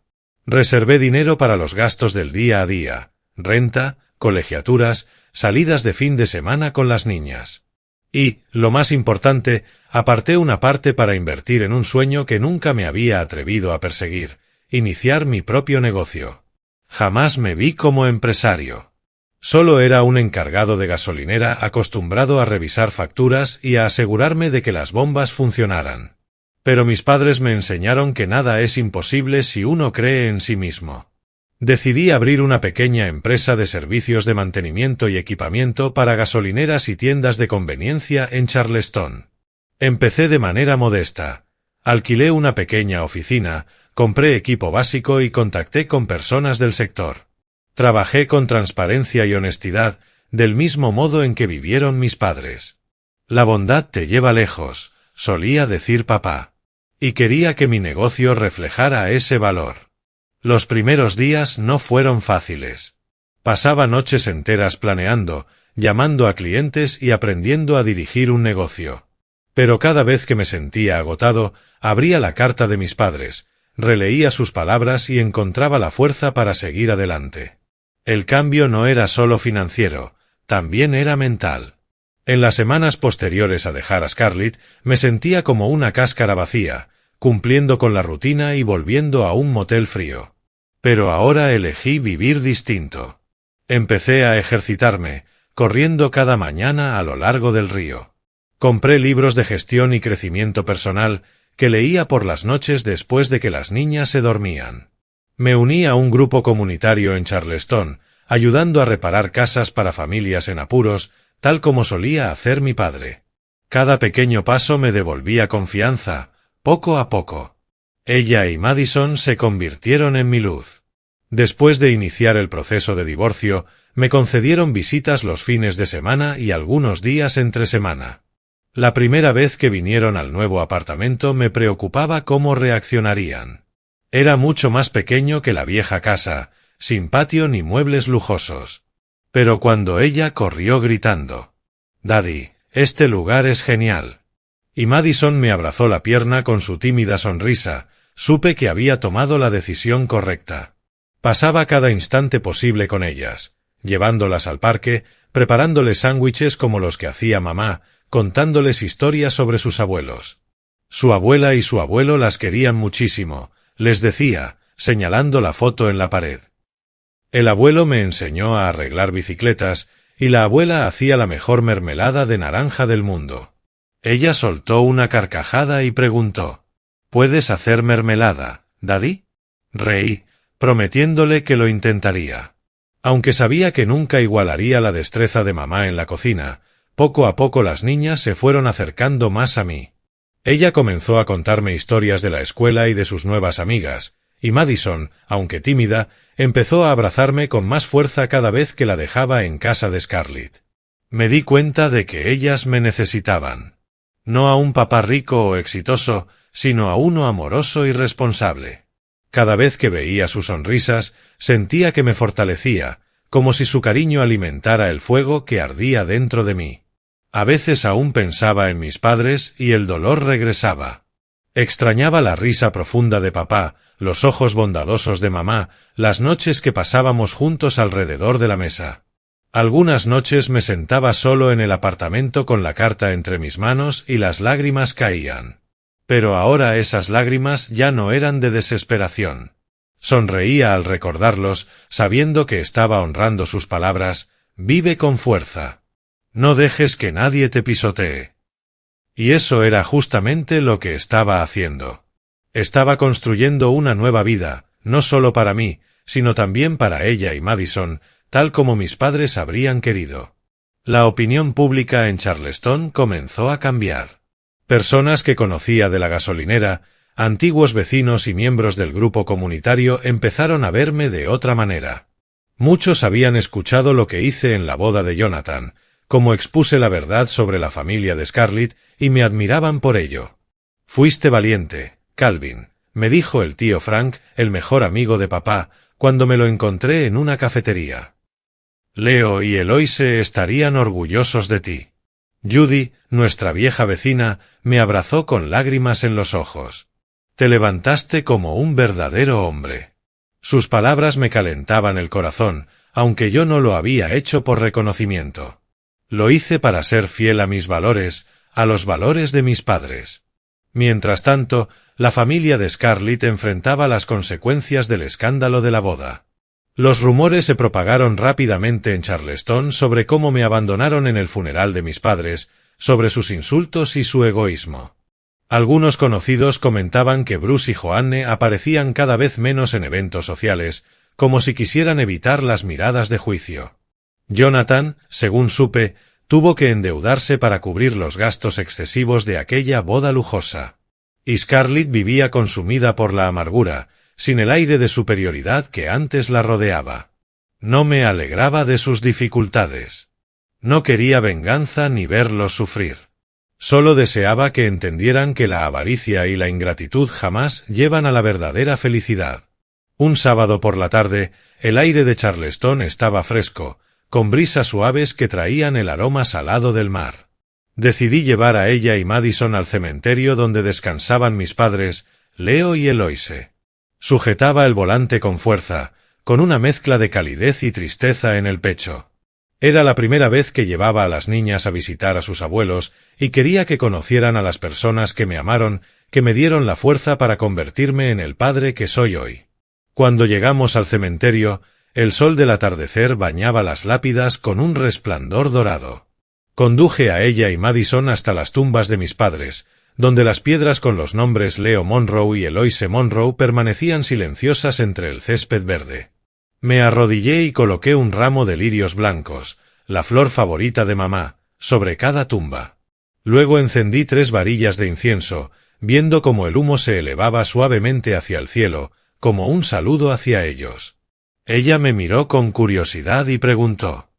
Reservé dinero para los gastos del día a día, renta, colegiaturas, salidas de fin de semana con las niñas. Y, lo más importante, aparté una parte para invertir en un sueño que nunca me había atrevido a perseguir, iniciar mi propio negocio. Jamás me vi como empresario. Solo era un encargado de gasolinera acostumbrado a revisar facturas y a asegurarme de que las bombas funcionaran. Pero mis padres me enseñaron que nada es imposible si uno cree en sí mismo. Decidí abrir una pequeña empresa de servicios de mantenimiento y equipamiento para gasolineras y tiendas de conveniencia en Charleston. Empecé de manera modesta. Alquilé una pequeña oficina, compré equipo básico y contacté con personas del sector. Trabajé con transparencia y honestidad, del mismo modo en que vivieron mis padres. La bondad te lleva lejos, solía decir papá. Y quería que mi negocio reflejara ese valor. Los primeros días no fueron fáciles. Pasaba noches enteras planeando, llamando a clientes y aprendiendo a dirigir un negocio. Pero cada vez que me sentía agotado, abría la carta de mis padres, releía sus palabras y encontraba la fuerza para seguir adelante. El cambio no era solo financiero, también era mental. En las semanas posteriores a dejar a Scarlett, me sentía como una cáscara vacía, cumpliendo con la rutina y volviendo a un motel frío. Pero ahora elegí vivir distinto. Empecé a ejercitarme, corriendo cada mañana a lo largo del río. Compré libros de gestión y crecimiento personal que leía por las noches después de que las niñas se dormían. Me uní a un grupo comunitario en Charleston, ayudando a reparar casas para familias en apuros, tal como solía hacer mi padre. Cada pequeño paso me devolvía confianza, poco a poco. Ella y Madison se convirtieron en mi luz. Después de iniciar el proceso de divorcio, me concedieron visitas los fines de semana y algunos días entre semana. La primera vez que vinieron al nuevo apartamento me preocupaba cómo reaccionarían. Era mucho más pequeño que la vieja casa, sin patio ni muebles lujosos. Pero cuando ella corrió gritando: «Daddy, este lugar es genial», y Madison me abrazó la pierna con su tímida sonrisa, supe que había tomado la decisión correcta. Pasaba cada instante posible con ellas, llevándolas al parque, preparándoles sándwiches como los que hacía mamá, contándoles historias sobre sus abuelos. Su abuela y su abuelo las querían muchísimo, les decía, señalando la foto en la pared. El abuelo me enseñó a arreglar bicicletas y la abuela hacía la mejor mermelada de naranja del mundo. Ella soltó una carcajada y preguntó: «¿Puedes hacer mermelada, Daddy?». Reí, prometiéndole que lo intentaría. Aunque sabía que nunca igualaría la destreza de mamá en la cocina, poco a poco las niñas se fueron acercando más a mí. Ella comenzó a contarme historias de la escuela y de sus nuevas amigas, y Madison, aunque tímida, empezó a abrazarme con más fuerza cada vez que la dejaba en casa de Scarlett. Me di cuenta de que ellas me necesitaban. No a un papá rico o exitoso, sino a uno amoroso y responsable. Cada vez que veía sus sonrisas, sentía que me fortalecía, como si su cariño alimentara el fuego que ardía dentro de mí. A veces aún pensaba en mis padres y el dolor regresaba. Extrañaba la risa profunda de papá, los ojos bondadosos de mamá, las noches que pasábamos juntos alrededor de la mesa. Algunas noches me sentaba solo en el apartamento con la carta entre mis manos y las lágrimas caían. Pero ahora esas lágrimas ya no eran de desesperación. Sonreía al recordarlos, sabiendo que estaba honrando sus palabras: «Vive con fuerza. No dejes que nadie te pisotee». Y eso era justamente lo que estaba haciendo. Estaba construyendo una nueva vida, no solo para mí, sino también para ella y Madison, tal como mis padres habrían querido. La opinión pública en Charleston comenzó a cambiar. Personas que conocía de la gasolinera, antiguos vecinos y miembros del grupo comunitario empezaron a verme de otra manera. Muchos habían escuchado lo que hice en la boda de Jonathan, como expuse la verdad sobre la familia de Scarlett, y me admiraban por ello. «Fuiste valiente, Calvin», me dijo el tío Frank, el mejor amigo de papá, cuando me lo encontré en una cafetería. «Leo y Eloise estarían orgullosos de ti». Judy, nuestra vieja vecina, me abrazó con lágrimas en los ojos. «Te levantaste como un verdadero hombre». Sus palabras me calentaban el corazón, aunque yo no lo había hecho por reconocimiento. Lo hice para ser fiel a mis valores, a los valores de mis padres. Mientras tanto, la familia de Scarlett enfrentaba las consecuencias del escándalo de la boda. Los rumores se propagaron rápidamente en Charleston sobre cómo me abandonaron en el funeral de mis padres, sobre sus insultos y su egoísmo. Algunos conocidos comentaban que Bruce y Joanne aparecían cada vez menos en eventos sociales, como si quisieran evitar las miradas de juicio. Jonathan, según supe, tuvo que endeudarse para cubrir los gastos excesivos de aquella boda lujosa. Y Scarlett vivía consumida por la amargura, sin el aire de superioridad que antes la rodeaba. No me alegraba de sus dificultades. No quería venganza ni verlos sufrir. Solo deseaba que entendieran que la avaricia y la ingratitud jamás llevan a la verdadera felicidad. Un sábado por la tarde, el aire de Charleston estaba fresco, con brisas suaves que traían el aroma salado del mar. Decidí llevar a ella y Madison al cementerio donde descansaban mis padres, Leo y Eloise. Sujetaba el volante con fuerza, con una mezcla de calidez y tristeza en el pecho. Era la primera vez que llevaba a las niñas a visitar a sus abuelos y quería que conocieran a las personas que me amaron, que me dieron la fuerza para convertirme en el padre que soy hoy. Cuando llegamos al cementerio, el sol del atardecer bañaba las lápidas con un resplandor dorado. Conduje a ella y Madison hasta las tumbas de mis padres, donde las piedras con los nombres Leo Monroe y Eloise Monroe permanecían silenciosas entre el césped verde. Me arrodillé y coloqué un ramo de lirios blancos, la flor favorita de mamá, sobre cada tumba. Luego encendí 3 varillas de incienso, viendo cómo el humo se elevaba suavemente hacia el cielo, como un saludo hacia ellos. Ella me miró con curiosidad y preguntó: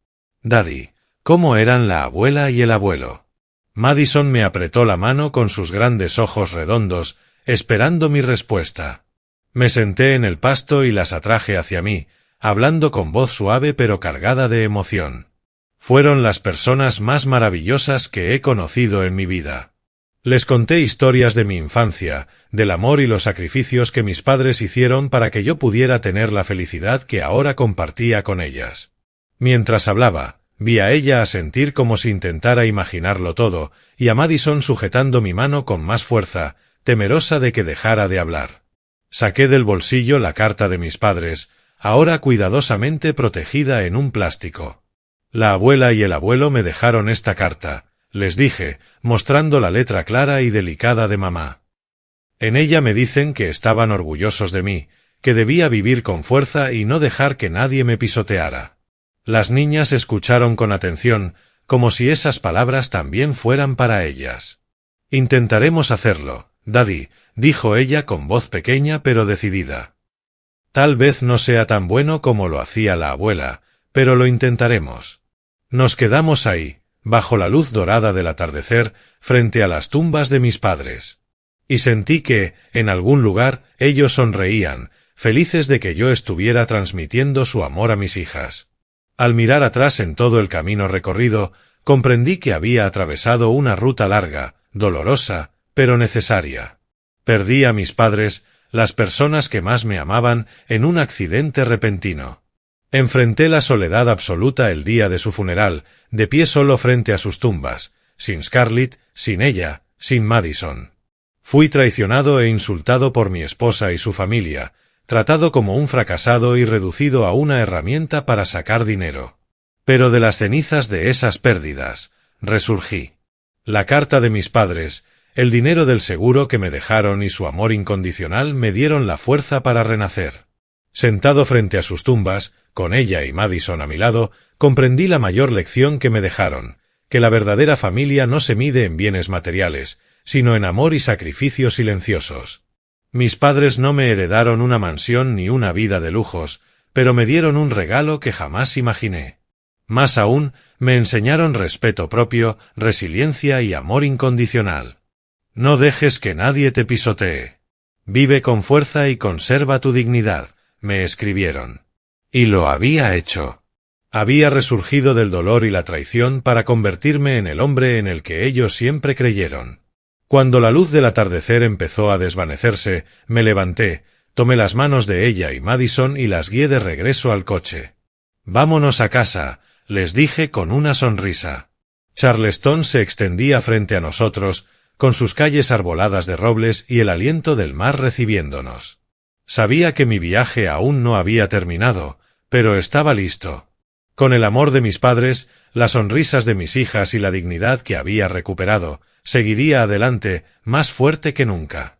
«Daddy, ¿cómo eran la abuela y el abuelo?». Madison me apretó la mano con sus grandes ojos redondos, esperando mi respuesta. Me senté en el pasto y las atraje hacia mí, hablando con voz suave pero cargada de emoción. Fueron las personas más maravillosas que he conocido en mi vida. Les conté historias de mi infancia, del amor y los sacrificios que mis padres hicieron para que yo pudiera tener la felicidad que ahora compartía con ellas. Mientras hablaba, vi a ella asentir como si intentara imaginarlo todo, y a Madison sujetando mi mano con más fuerza, temerosa de que dejara de hablar. Saqué del bolsillo la carta de mis padres, ahora cuidadosamente protegida en un plástico. La abuela y el abuelo me dejaron esta carta, les dije, mostrando la letra clara y delicada de mamá. En ella me dicen que estaban orgullosos de mí, que debía vivir con fuerza y no dejar que nadie me pisoteara. Las niñas escucharon con atención, como si esas palabras también fueran para ellas. «Intentaremos hacerlo, Daddy», dijo ella con voz pequeña pero decidida. «Tal vez no sea tan bueno como lo hacía la abuela, pero lo intentaremos». Nos quedamos ahí, bajo la luz dorada del atardecer, frente a las tumbas de mis padres. Y sentí que, en algún lugar, ellos sonreían, felices de que yo estuviera transmitiendo su amor a mis hijas. Al mirar atrás en todo el camino recorrido, comprendí que había atravesado una ruta larga, dolorosa, pero necesaria. Perdí a mis padres, las personas que más me amaban, en un accidente repentino. Enfrenté la soledad absoluta el día de su funeral, de pie solo frente a sus tumbas, sin Scarlett, sin ella, sin Madison. Fui traicionado e insultado por mi esposa y su familia, tratado como un fracasado y reducido a una herramienta para sacar dinero. Pero de las cenizas de esas pérdidas, resurgí. La carta de mis padres, el dinero del seguro que me dejaron y su amor incondicional me dieron la fuerza para renacer. Sentado frente a sus tumbas, con ella y Madison a mi lado, comprendí la mayor lección que me dejaron, que la verdadera familia no se mide en bienes materiales, sino en amor y sacrificios silenciosos. Mis padres no me heredaron una mansión ni una vida de lujos, pero me dieron un regalo que jamás imaginé. Más aún, me enseñaron respeto propio, resiliencia y amor incondicional. No dejes que nadie te pisotee. Vive con fuerza y conserva tu dignidad, me escribieron. Y lo había hecho. Había resurgido del dolor y la traición para convertirme en el hombre en el que ellos siempre creyeron. Cuando la luz del atardecer empezó a desvanecerse, me levanté, tomé las manos de ella y Madison y las guié de regreso al coche. «Vámonos a casa», les dije con una sonrisa. Charleston se extendía frente a nosotros, con sus calles arboladas de robles y el aliento del mar recibiéndonos. Sabía que mi viaje aún no había terminado, pero estaba listo. Con el amor de mis padres, las sonrisas de mis hijas y la dignidad que había recuperado, seguiría adelante, más fuerte que nunca.